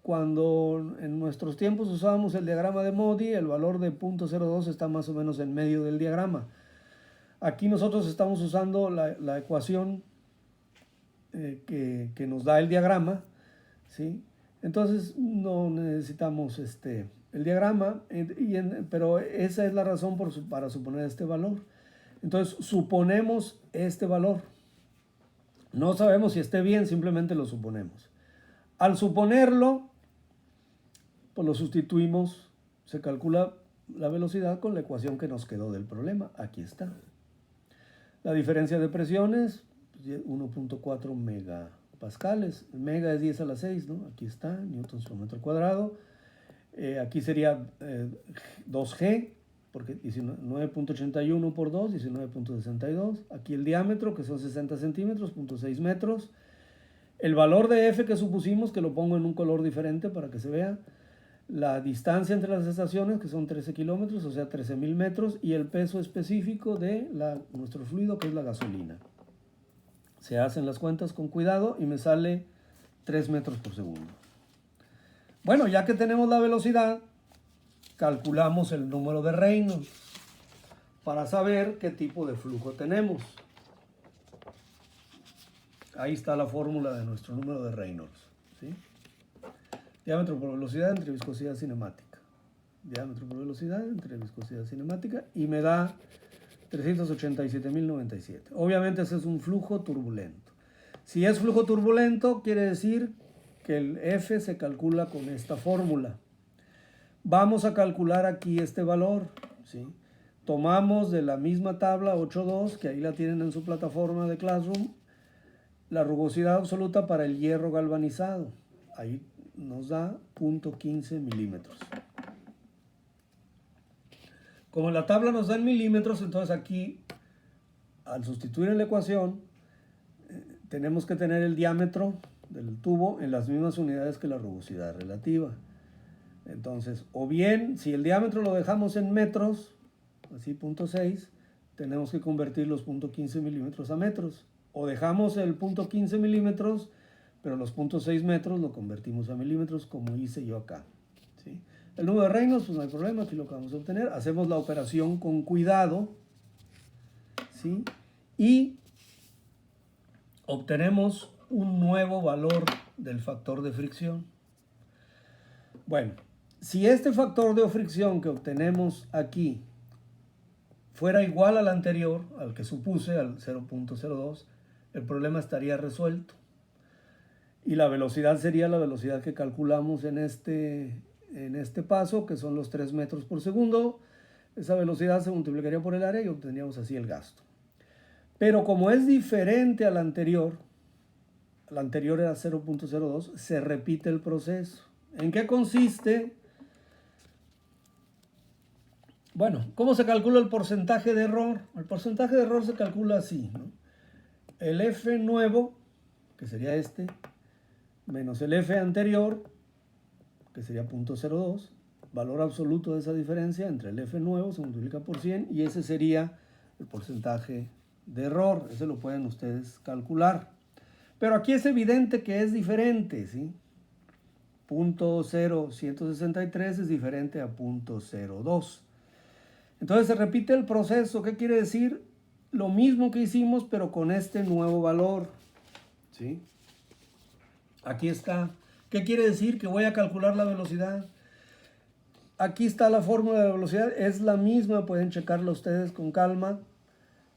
Cuando en nuestros tiempos usábamos el diagrama de Modi, el valor de 0.02 está más o menos en medio del diagrama. Aquí nosotros estamos usando la ecuación que nos da el diagrama, ¿sí? Entonces no necesitamos el diagrama, pero esa es la razón para suponer este valor. Entonces suponemos este valor. No sabemos si esté bien, simplemente lo suponemos. Al suponerlo, pues lo sustituimos, se calcula la velocidad con la ecuación que nos quedó del problema. Aquí está. La diferencia de presiones, 1.4 megapascales. Mega es 10 a la 6, ¿no? Aquí está, newtons por metro cuadrado. Aquí sería 2G, porque 19.81 por 2, 19.62. Aquí el diámetro, que son 60 centímetros, 0.6 metros. El valor de F que supusimos, que lo pongo en un color diferente para que se vea. La distancia entre las estaciones, que son 13 kilómetros, o sea, 13.000 metros. Y el peso específico de nuestro fluido, que es la gasolina. Se hacen las cuentas con cuidado y me sale 3 metros por segundo. Bueno, ya que tenemos la velocidad, calculamos el número de Reynolds para saber qué tipo de flujo tenemos. Ahí está la fórmula de nuestro número de Reynolds, ¿sí? Diámetro por velocidad entre viscosidad cinemática. Diámetro por velocidad entre viscosidad cinemática y me da 387.097. Obviamente ese es un flujo turbulento. Si es flujo turbulento, quiere decir que el F se calcula con esta fórmula. Vamos a calcular aquí este valor, ¿sí? Tomamos de la misma tabla 8.2, que ahí la tienen en su plataforma de Classroom, la rugosidad absoluta para el hierro galvanizado. Ahí nos da 0.15 milímetros. Como la tabla nos da en milímetros, entonces aquí, al sustituir en la ecuación, tenemos que tener el diámetro del tubo en las mismas unidades que la rugosidad relativa. Entonces, o bien, si el diámetro lo dejamos en metros, así 0.6, tenemos que convertir los 0.15 milímetros a metros. O dejamos el 0.15 milímetros, pero los 0.6 metros lo convertimos a milímetros, como hice yo acá, ¿sí? El número de Reynolds, pues no hay problema, aquí lo que vamos a obtener. Hacemos la operación con cuidado, ¿sí? Y obtenemos un nuevo valor del factor de fricción. Bueno, si este factor de fricción que obtenemos aquí fuera igual al anterior, al que supuse, al 0.02, el problema estaría resuelto. Y la velocidad sería la velocidad que calculamos en este paso, que son los 3 metros por segundo. Esa velocidad se multiplicaría por el área y obtendríamos así el gasto. Pero como es diferente al anterior era 0.02, se repite el proceso. ¿En qué consiste? Bueno, ¿cómo se calcula el porcentaje de error? El porcentaje de error se calcula así, ¿no? El F nuevo, que sería este, menos el F anterior, que sería 0.02, valor absoluto de esa diferencia entre el F nuevo se multiplica por 100 y ese sería el porcentaje de error. Ese lo pueden ustedes calcular. Pero aquí es evidente que es diferente, ¿sí? 0.0163 es diferente a 0.02. Entonces se repite el proceso. ¿Qué quiere decir? Lo mismo que hicimos, pero con este nuevo valor, ¿sí? Aquí está. ¿Qué quiere decir? Que voy a calcular la velocidad. Aquí está la fórmula de la velocidad. Es la misma, pueden checarla ustedes con calma.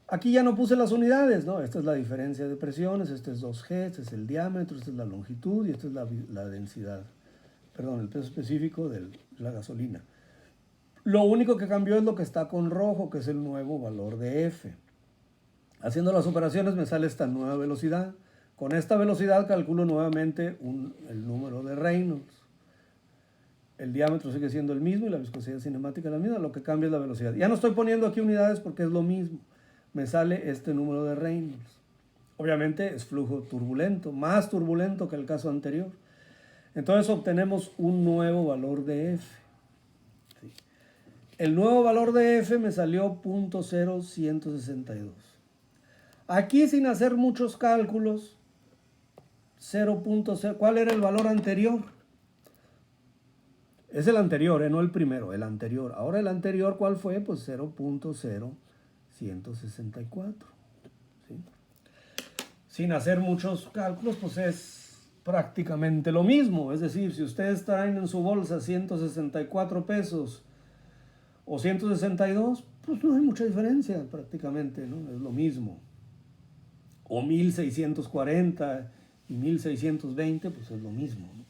Aquí ya no puse las unidades, ¿no? Esta es la diferencia de presiones, este es 2G, este es el diámetro, esta es la longitud y esta es la densidad. Perdón, el peso específico de la gasolina. Lo único que cambió es lo que está con rojo, que es el nuevo valor de F. Haciendo las operaciones me sale esta nueva velocidad. Con esta velocidad calculo nuevamente el número de Reynolds. El diámetro sigue siendo el mismo y la viscosidad cinemática la misma, lo que cambia es la velocidad. Ya no estoy poniendo aquí unidades porque es lo mismo. Me sale este número de Reynolds. Obviamente es flujo turbulento, más turbulento que el caso anterior. Entonces obtenemos un nuevo valor de F. ¿Sí? El nuevo valor de F me salió 0.0162. Aquí, sin hacer muchos cálculos, 0.0, ¿cuál era el valor anterior? Es el anterior, no el primero, el anterior. Ahora el anterior, ¿cuál fue? Pues 0.0164. ¿Sí? Sin hacer muchos cálculos, pues es prácticamente lo mismo. Es decir, si ustedes traen en su bolsa 164 pesos o 162, pues no hay mucha diferencia prácticamente, ¿no? Es lo mismo. O 1640 y 1620, pues es lo mismo, ¿no?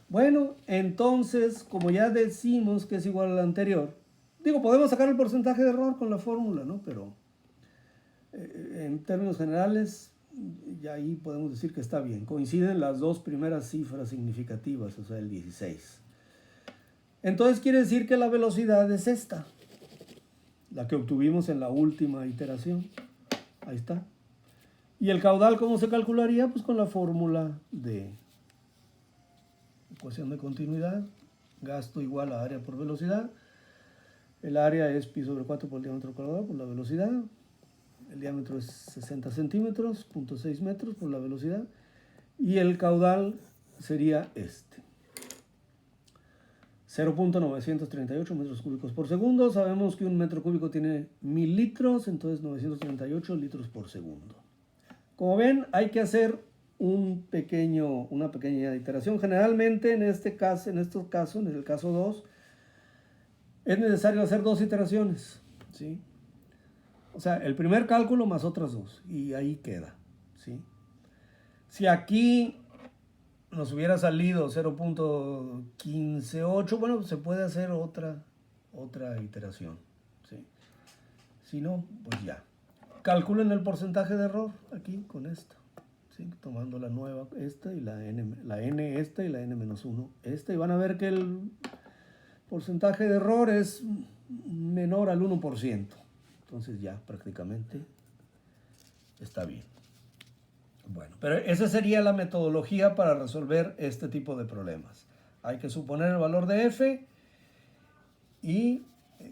Bueno, entonces, como ya decimos que es igual al anterior, digo, podemos sacar el porcentaje de error con la fórmula, ¿no? Pero en términos generales, ya ahí podemos decir que está bien. Coinciden las dos primeras cifras significativas, o sea, el 16. Entonces quiere decir que la velocidad es esta, la que obtuvimos en la última iteración. Ahí está. ¿Y el caudal cómo se calcularía? Pues con la fórmula de ecuación de continuidad, gasto igual a área por velocidad. El área es pi sobre 4 por el diámetro cuadrado por la velocidad. El diámetro es 60 centímetros, 0.6 metros por la velocidad. Y el caudal sería este. 0.938 metros cúbicos por segundo. Sabemos que un metro cúbico tiene 1000 litros, entonces 938 litros por segundo. Como ven, hay que hacer una pequeña iteración. Generalmente en este caso, en el caso 2, es necesario hacer dos iteraciones, ¿sí? O sea, el primer cálculo más otras dos, y ahí queda, ¿sí? Si aquí nos hubiera salido 0.158, bueno, pues se puede hacer otra iteración, ¿sí? Si no, pues ya. Calculen el porcentaje de error aquí con esto, ¿sí? Tomando la nueva esta y la n esta y la n-1 esta, y van a ver que el porcentaje de error es menor al 1%. Entonces ya prácticamente está bien. Bueno, pero esa sería la metodología para resolver este tipo de problemas. Hay que suponer el valor de f y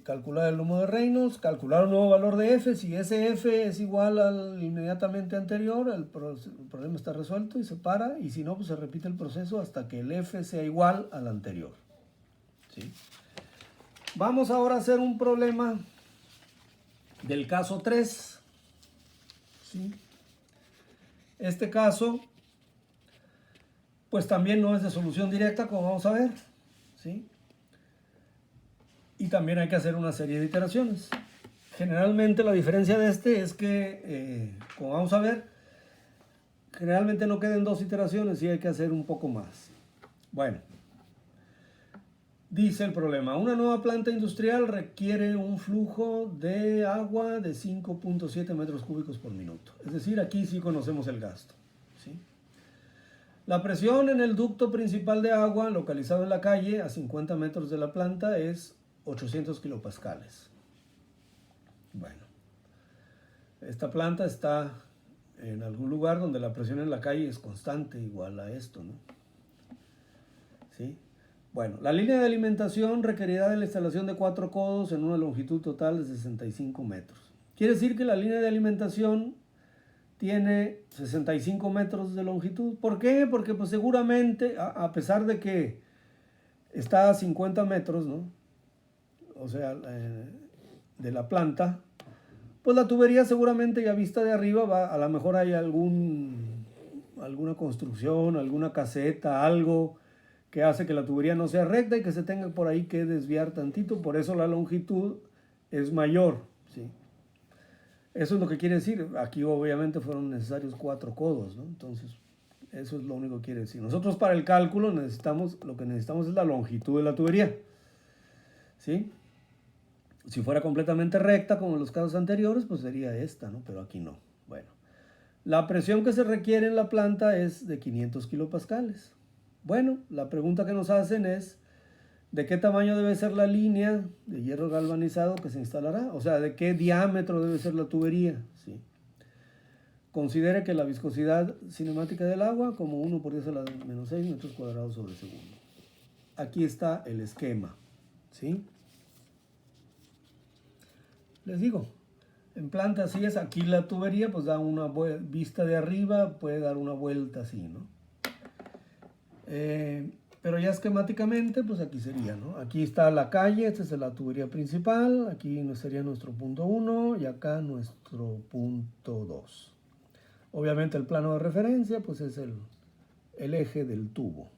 calcular el número de Reynolds, calcular un nuevo valor de f. Si ese f es igual al inmediatamente anterior, el problema está resuelto y se para. Y si no, pues se repite el proceso hasta que el f sea igual al anterior, ¿sí? Vamos ahora a hacer un problema del caso 3, ¿sí? Este caso, pues también no es de solución directa, como vamos a ver, ¿sí? Y también hay que hacer una serie de iteraciones. Generalmente la diferencia de este es que, como vamos a ver, generalmente no queden 2 iteraciones y hay que hacer un poco más. Bueno, dice el problema: una nueva planta industrial requiere un flujo de agua de 5.7 metros cúbicos por minuto. Es decir, aquí sí conocemos el gasto, ¿sí? La presión en el ducto principal de agua, localizado en la calle a 50 metros de la planta, es 800 kilopascales. Bueno, esta planta está en algún lugar donde la presión en la calle es constante, igual a esto, ¿no? ¿Sí? Bueno, la línea de alimentación requerirá de la instalación de 4 codos en una longitud total de 65 metros. Quiere decir que la línea de alimentación tiene 65 metros de longitud. ¿Por qué? Porque pues seguramente, a pesar de que está a 50 metros, ¿no? O sea, de la planta, pues la tubería seguramente ya vista de arriba a lo mejor hay alguna construcción, alguna caseta, algo que hace que la tubería no sea recta y que se tenga por ahí que desviar tantito. Por eso la longitud es mayor, ¿sí? Eso es lo que quiere decir. Aquí obviamente fueron necesarios 4 codos, ¿no? Entonces, eso es lo único que quiere decir. Nosotros para el cálculo lo que necesitamos es la longitud de la tubería, ¿sí? Si fuera completamente recta, como en los casos anteriores, pues sería esta, ¿no? Pero aquí no. Bueno, la presión que se requiere en la planta es de 500 kilopascales. Bueno, la pregunta que nos hacen es: ¿de qué tamaño debe ser la línea de hierro galvanizado que se instalará? O sea, ¿de qué diámetro debe ser la tubería? ¿Sí? Considere que la viscosidad cinemática del agua como 1 por 10 a la menos 6 metros cuadrados sobre segundo. Aquí está el esquema, ¿sí? Les digo, en planta así es. Aquí la tubería pues da una vista de arriba, puede dar una vuelta así, ¿no? Pero ya esquemáticamente, pues aquí sería, ¿no? Aquí está la calle, esta es la tubería principal, aquí sería nuestro punto 1 y acá nuestro punto 2. Obviamente el plano de referencia, pues es el eje del tubo,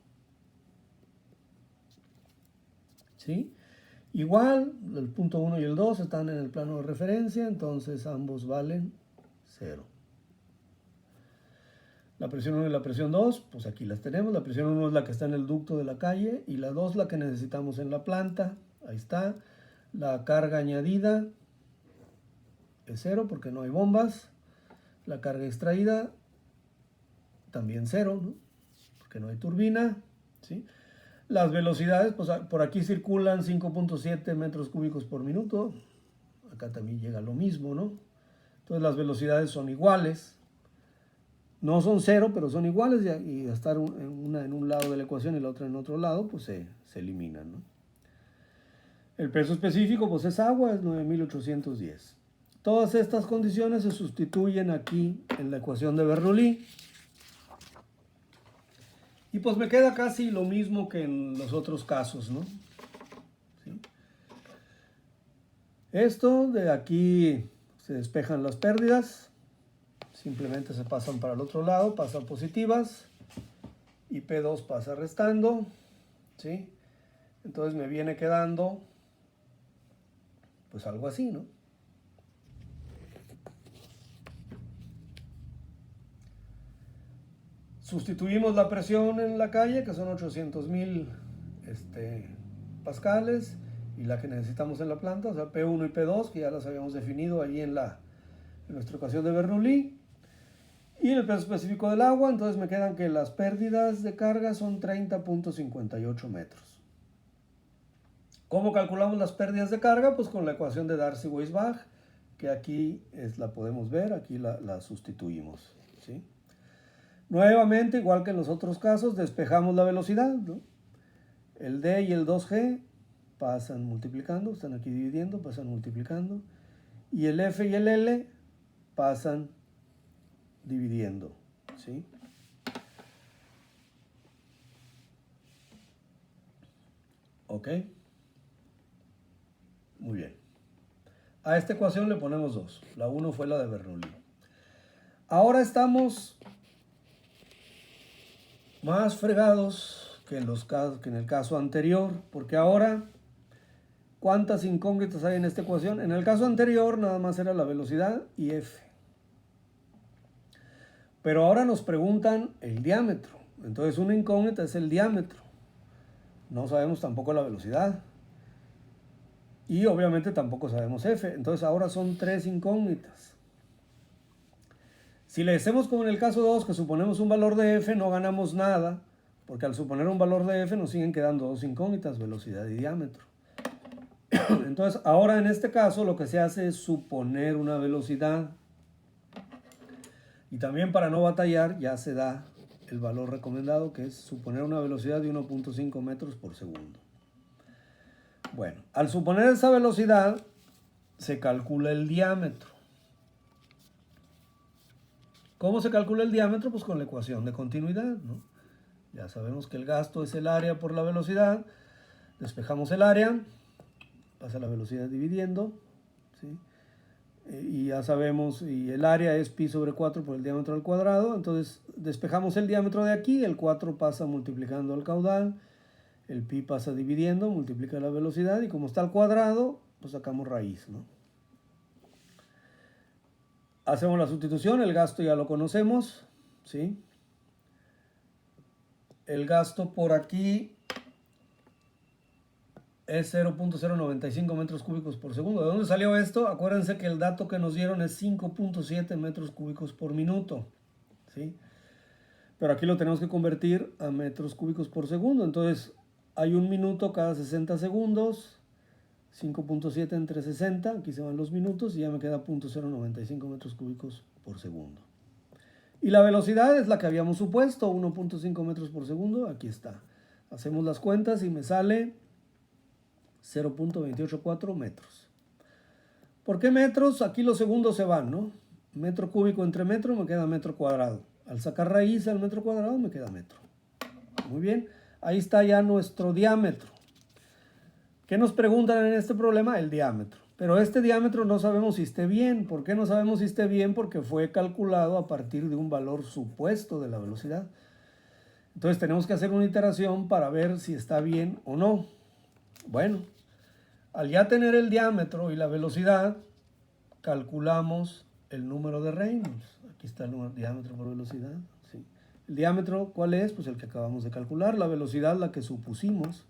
¿sí? Igual, el punto 1 y el 2 están en el plano de referencia, entonces ambos valen 0. La presión 1 y la presión 2, pues aquí las tenemos. La presión 1 es la que está en el ducto de la calle y la 2 la que necesitamos en la planta. Ahí está. La carga añadida es 0 porque no hay bombas. La carga extraída también 0, ¿no? Porque no hay turbina, ¿sí? Las velocidades, pues por aquí circulan 5.7 metros cúbicos por minuto. Acá también llega lo mismo, ¿no? Entonces las velocidades son iguales. No son 0, pero son iguales, y estar una en un lado de la ecuación y la otra en otro lado, pues se eliminan, ¿no? El peso específico, pues es agua, es 9.810. Todas estas condiciones se sustituyen aquí en la ecuación de Bernoulli. Y pues me queda casi lo mismo que en los otros casos, ¿no? ¿Sí? Esto de aquí se despejan las pérdidas. Simplemente se pasan para el otro lado, pasan positivas. Y P2 pasa restando, ¿sí? Entonces me viene quedando pues algo así, ¿no? Sustituimos la presión en la calle, que son 800,000 pascales, y la que necesitamos en la planta, o sea, P1 y P2, que ya las habíamos definido ahí en nuestra ecuación de Bernoulli. Y el peso específico del agua, entonces me quedan que las pérdidas de carga son 30.58 metros. ¿Cómo calculamos las pérdidas de carga? Pues con la ecuación de Darcy-Weisbach, que aquí la podemos ver, aquí la sustituimos, ¿sí? Nuevamente, igual que en los otros casos, despejamos la velocidad, ¿no? El D y el 2G pasan multiplicando, están aquí dividiendo, pasan multiplicando. Y el F y el L pasan dividiendo, ¿sí? Ok. Muy bien. A esta ecuación le ponemos 2. La 1 fue la de Bernoulli. Ahora estamos más fregados que en el caso anterior, porque ahora, ¿cuántas incógnitas hay en esta ecuación? En el caso anterior nada más era la velocidad y F. Pero ahora nos preguntan el diámetro. Entonces una incógnita es el diámetro. No sabemos tampoco la velocidad. Y obviamente tampoco sabemos F. Entonces ahora son 3 incógnitas. Si le hacemos como en el caso 2, que suponemos un valor de F, no ganamos nada, porque al suponer un valor de F nos siguen quedando 2 incógnitas, velocidad y diámetro. Entonces ahora en este caso lo que se hace es suponer una velocidad. Y también para no batallar ya se da el valor recomendado, que es suponer una velocidad de 1.5 metros por segundo. Bueno, al suponer esa velocidad se calcula el diámetro. ¿Cómo se calcula el diámetro? Pues con la ecuación de continuidad, ¿no? Ya sabemos que el gasto es el área por la velocidad. Despejamos el área, pasa la velocidad dividiendo, ¿sí? Y ya sabemos, y el área es pi sobre 4 por el diámetro al cuadrado. Entonces despejamos el diámetro de aquí, el 4 pasa multiplicando el caudal, el pi pasa dividiendo, multiplica la velocidad, y como está al cuadrado, pues sacamos raíz, ¿no? Hacemos la sustitución, el gasto ya lo conocemos, ¿sí? El gasto por aquí es 0.095 metros cúbicos por segundo. ¿De dónde salió esto? Acuérdense que el dato que nos dieron es 5.7 metros cúbicos por minuto, ¿sí? Pero aquí lo tenemos que convertir a metros cúbicos por segundo. Entonces hay un minuto cada 60 segundos, 5.7 entre 60, aquí se van los minutos y ya me queda 0.095 metros cúbicos por segundo. Y la velocidad es la que habíamos supuesto, 1.5 metros por segundo, aquí está. Hacemos las cuentas y me sale 0.284 metros. ¿Por qué metros? Aquí los segundos se van, ¿no? Metro cúbico entre metro me queda metro cuadrado. Al sacar raíz al metro cuadrado me queda metro. Muy bien, ahí está ya nuestro diámetro. ¿Qué nos preguntan en este problema? El diámetro. Pero este diámetro no sabemos si esté bien. ¿Por qué no sabemos si esté bien? Porque fue calculado a partir de un valor supuesto de la velocidad. Entonces tenemos que hacer una iteración para ver si está bien o no. Bueno, al ya tener el diámetro y la velocidad, calculamos el número de Reynolds. Aquí está el número de diámetro por velocidad. ¿Sí? El diámetro, ¿cuál es? Pues el que acabamos de calcular. La velocidad, la que supusimos.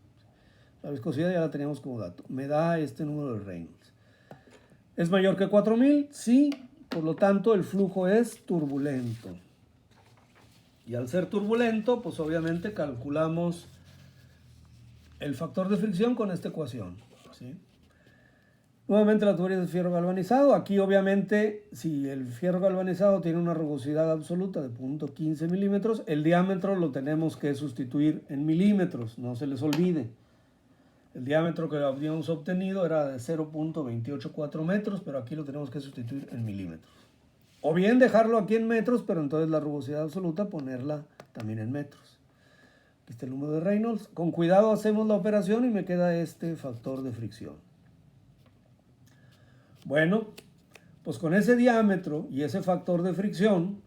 La viscosidad ya la teníamos como dato. Me da este número de Reynolds. ¿Es mayor que 4000? Sí. Por lo tanto, el flujo es turbulento. Y al ser turbulento, pues obviamente calculamos el factor de fricción con esta ecuación, ¿sí? Nuevamente la tubería de fierro galvanizado. Aquí obviamente si el fierro galvanizado tiene una rugosidad absoluta de 0.15 milímetros, el diámetro lo tenemos que sustituir en milímetros, no se les olvide. El diámetro que habíamos obtenido era de 0.284 metros, pero aquí lo tenemos que sustituir en milímetros. O bien dejarlo aquí en metros, pero entonces la rugosidad absoluta ponerla también en metros. Aquí está el número de Reynolds. Con cuidado hacemos la operación y me queda este factor de fricción. Bueno, pues con ese diámetro y ese factor de fricción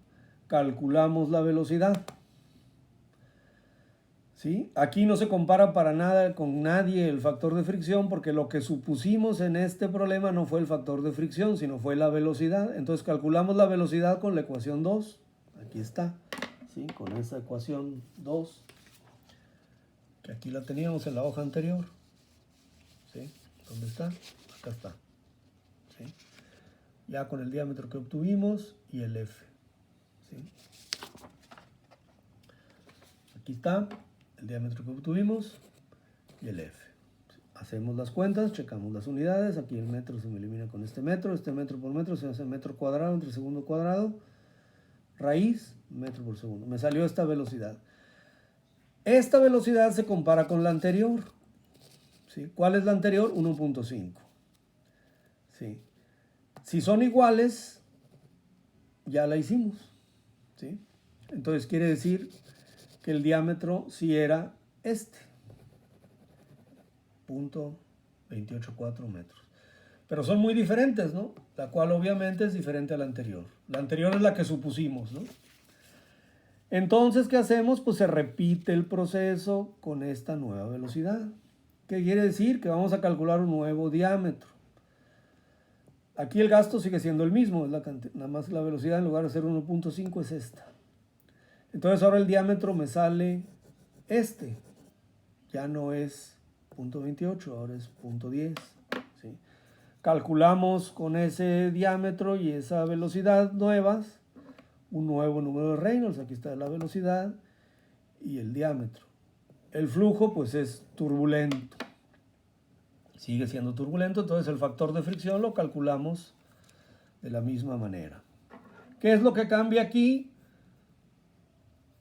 calculamos la velocidad. ¿Sí? Aquí no se compara para nada con nadie el factor de fricción, porque lo que supusimos en este problema no fue el factor de fricción, sino fue la velocidad. Entonces calculamos la velocidad con la ecuación 2. Aquí está. ¿sí? Con esa ecuación 2, que aquí la teníamos en la hoja anterior, ¿sí? ¿Dónde está? Acá está, ¿sí? Ya con el diámetro que obtuvimos y el F, ¿sí? Aquí está el diámetro que obtuvimos y el F. Hacemos las cuentas, checamos las unidades. Aquí el metro se me elimina con este metro por metro se hace metro cuadrado entre segundo cuadrado, raíz, metro por segundo. Me salió esta velocidad. Esta velocidad se compara con la anterior, ¿sí? ¿Cuál es la anterior? 1.5. ¿Sí? Si son iguales, ya la hicimos, ¿sí? Entonces quiere decir que el diámetro sí era este, 0.284 metros. Pero son muy diferentes, ¿no? La cual obviamente es diferente a la anterior. La anterior es la que supusimos, ¿no? Entonces, ¿qué hacemos? Pues se repite el proceso con esta nueva velocidad. ¿Qué quiere decir? Que vamos a calcular un nuevo diámetro. Aquí el gasto sigue siendo el mismo, es nada más la velocidad en lugar de ser 1.5 es esta. Entonces ahora el diámetro me sale este. Ya no es 0.28, ahora es 0.10. ¿Sí? Calculamos con ese diámetro y esa velocidad nuevas un nuevo número de Reynolds. Aquí está la velocidad y el diámetro. El flujo pues es turbulento. Sigue siendo turbulento, entonces el factor de fricción lo calculamos de la misma manera. ¿Qué es lo que cambia aquí?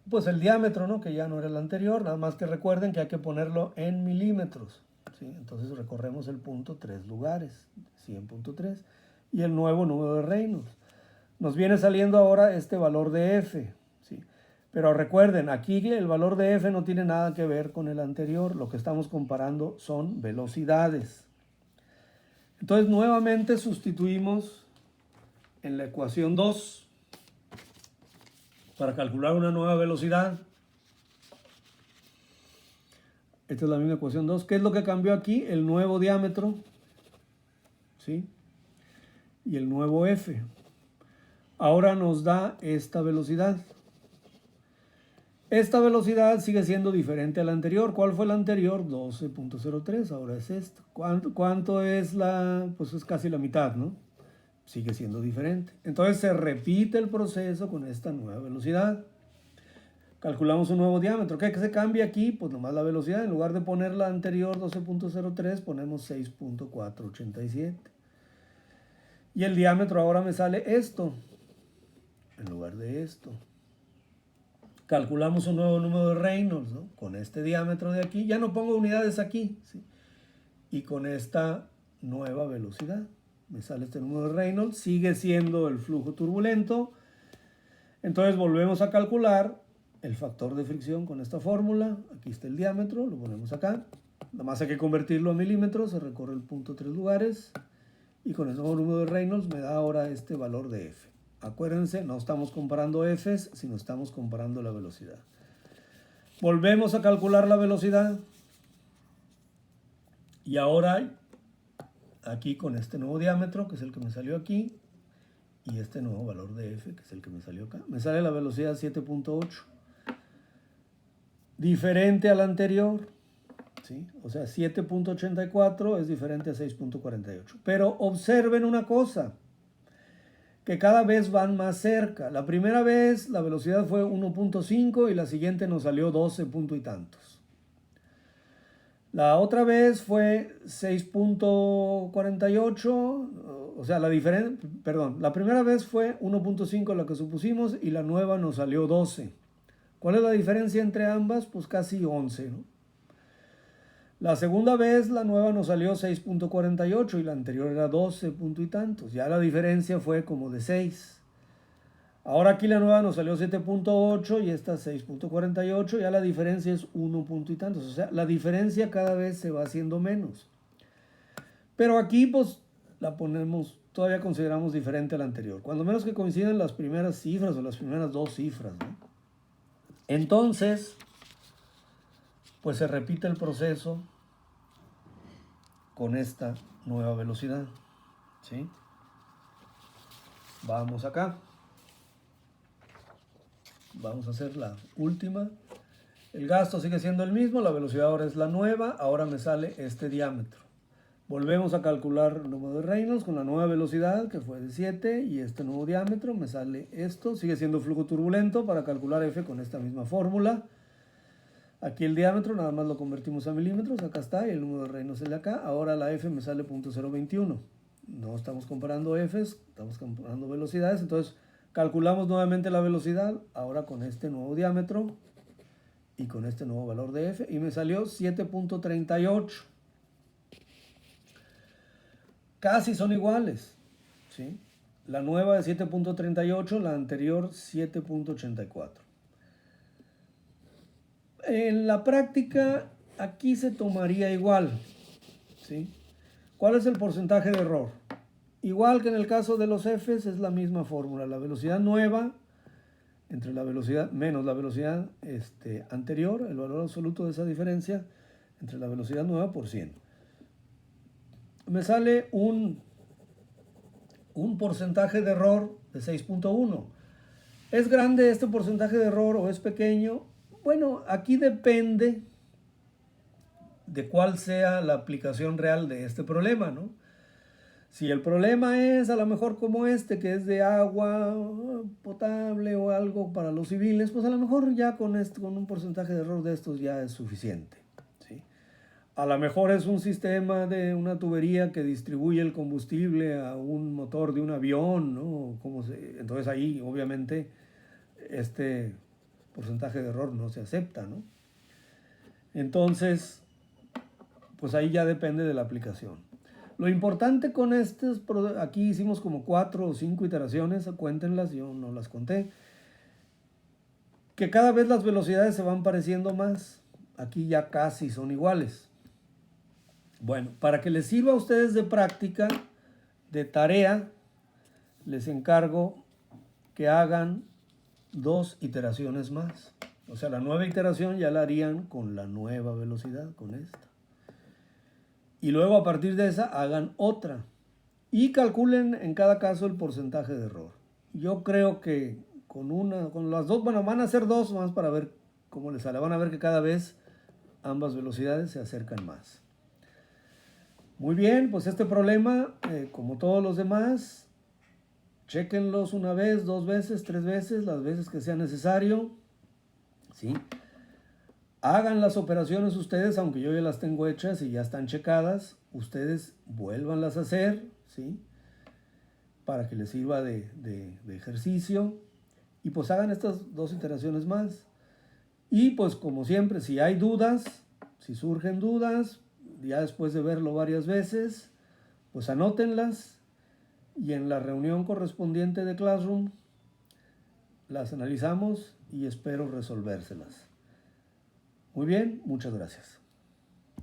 Pues el diámetro, ¿no? Que ya no era el anterior, nada más que recuerden que hay que ponerlo en milímetros, ¿sí? Entonces recorremos el punto 3 lugares, 100.3, y el nuevo número de Reynolds. Nos viene saliendo ahora este valor de F, ¿sí? Pero recuerden, aquí el valor de F no tiene nada que ver con el anterior, lo que estamos comparando son velocidades. Entonces nuevamente sustituimos en la ecuación 2 para calcular una nueva velocidad. Esta es la misma ecuación 2. ¿Qué es lo que cambió aquí? El nuevo diámetro, ¿sí? Y el nuevo F. Ahora nos da esta velocidad. Esta velocidad sigue siendo diferente a la anterior. ¿Cuál fue la anterior? 12.03, ahora es esto. ¿Cuánto es la? Pues es casi la mitad, ¿no? Sigue siendo diferente. Entonces se repite el proceso con esta nueva velocidad. Calculamos un nuevo diámetro. ¿Qué se cambia aquí? Pues nomás la velocidad. En lugar de poner la anterior 12.03, ponemos 6.487. Y el diámetro ahora me sale esto, en lugar de esto. Calculamos un nuevo número de Reynolds, ¿no? Con este diámetro de aquí. Ya no pongo unidades aquí, ¿sí? Y con esta nueva velocidad. Me sale este número de Reynolds. Sigue siendo el flujo turbulento. Entonces volvemos a calcular el factor de fricción con esta fórmula. Aquí está el diámetro, lo ponemos acá. Nada más hay que convertirlo a milímetros. Se recorre el punto 3 lugares. Y con el nuevo número de Reynolds me da ahora este valor de F. Acuérdense, no estamos comparando Fs, sino estamos comparando la velocidad. Volvemos a calcular la velocidad. Y ahora, aquí con este nuevo diámetro, que es el que me salió aquí, y este nuevo valor de F, que es el que me salió acá, me sale la velocidad 7.8. Diferente a la anterior, ¿sí? O sea, 7.84 es diferente a 6.48. Pero observen una cosa, que cada vez van más cerca. La primera vez la velocidad fue 1.5 y la siguiente nos salió 12 punto y tantos. La otra vez fue 6.48, o sea, la diferencia, perdón, la primera vez fue 1.5 la que supusimos y la nueva nos salió 12. ¿Cuál es la diferencia entre ambas? Pues casi 11, ¿no? La segunda vez la nueva nos salió 6.48 y la anterior era 12 punto y tantos. Ya la diferencia fue como de 6. Ahora aquí la nueva nos salió 7.8 y esta 6.48. Ya la diferencia es 1 punto y tantos. O sea, la diferencia cada vez se va haciendo menos. Pero aquí pues la ponemos, todavía consideramos diferente a la anterior. Cuando menos que coinciden las primeras cifras o las primeras dos cifras, ¿no? Entonces, pues se repite el proceso con esta nueva velocidad, ¿sí? Vamos acá. Vamos a hacer la última. El gasto sigue siendo el mismo, la velocidad ahora es la nueva, ahora me sale este diámetro. Volvemos a calcular el número de Reynolds con la nueva velocidad, que fue de 7, y este nuevo diámetro, me sale esto. Sigue siendo flujo turbulento para calcular F con esta misma fórmula. Aquí el diámetro nada más lo convertimos a milímetros, acá está, y el número de Reynolds es el de acá. Ahora la F me sale 0.021. No estamos comparando Fs, estamos comparando velocidades, entonces calculamos nuevamente la velocidad, ahora con este nuevo diámetro y con este nuevo valor de F, y me salió 7.38. Casi son iguales, ¿sí? La nueva de 7.38, la anterior 7.84. En la práctica, aquí se tomaría igual, ¿sí? ¿Cuál es el porcentaje de error? Igual que en el caso de los Fs, es la misma fórmula. La velocidad nueva entre la velocidad menos la velocidad anterior, el valor absoluto de esa diferencia, entre la velocidad nueva por 100. Me sale un porcentaje de error de 6.1. ¿Es grande este porcentaje de error o es pequeño? Bueno, aquí depende de cuál sea la aplicación real de este problema, ¿no? Si el problema es a lo mejor como este, que es de agua potable o algo para los civiles, pues a lo mejor ya con un porcentaje de error de estos ya es suficiente, ¿sí? A lo mejor es un sistema de una tubería que distribuye el combustible a un motor de un avión, ¿no? Entonces ahí obviamente este porcentaje de error no se acepta, ¿no? Entonces, pues ahí ya depende de la aplicación. Lo importante con aquí hicimos como 4 o 5 iteraciones, cuéntenlas, yo no las conté, que cada vez las velocidades se van pareciendo más. Aquí ya casi son iguales. Bueno, para que les sirva a ustedes de práctica, de tarea, les encargo que hagan 2 iteraciones más. O sea, la nueva iteración ya la harían con la nueva velocidad, con esta. Y luego a partir de esa hagan otra. Y calculen en cada caso el porcentaje de error. Yo creo que con las dos, bueno, van a ser 2 más para ver cómo les sale. Van a ver que cada vez ambas velocidades se acercan más. Muy bien, pues este problema, como todos los demás, chéquenlos una vez, 2 veces, 3 veces, las veces que sea necesario, ¿sí? Hagan las operaciones ustedes, aunque yo ya las tengo hechas y ya están checadas, ustedes vuélvanlas a hacer, ¿sí? Para que les sirva de ejercicio, y pues hagan estas 2 iteraciones más. Y pues como siempre, si hay dudas, si surgen dudas, ya después de verlo varias veces, pues anótenlas y en la reunión correspondiente de Classroom las analizamos y espero resolvérselas. Muy bien, muchas gracias.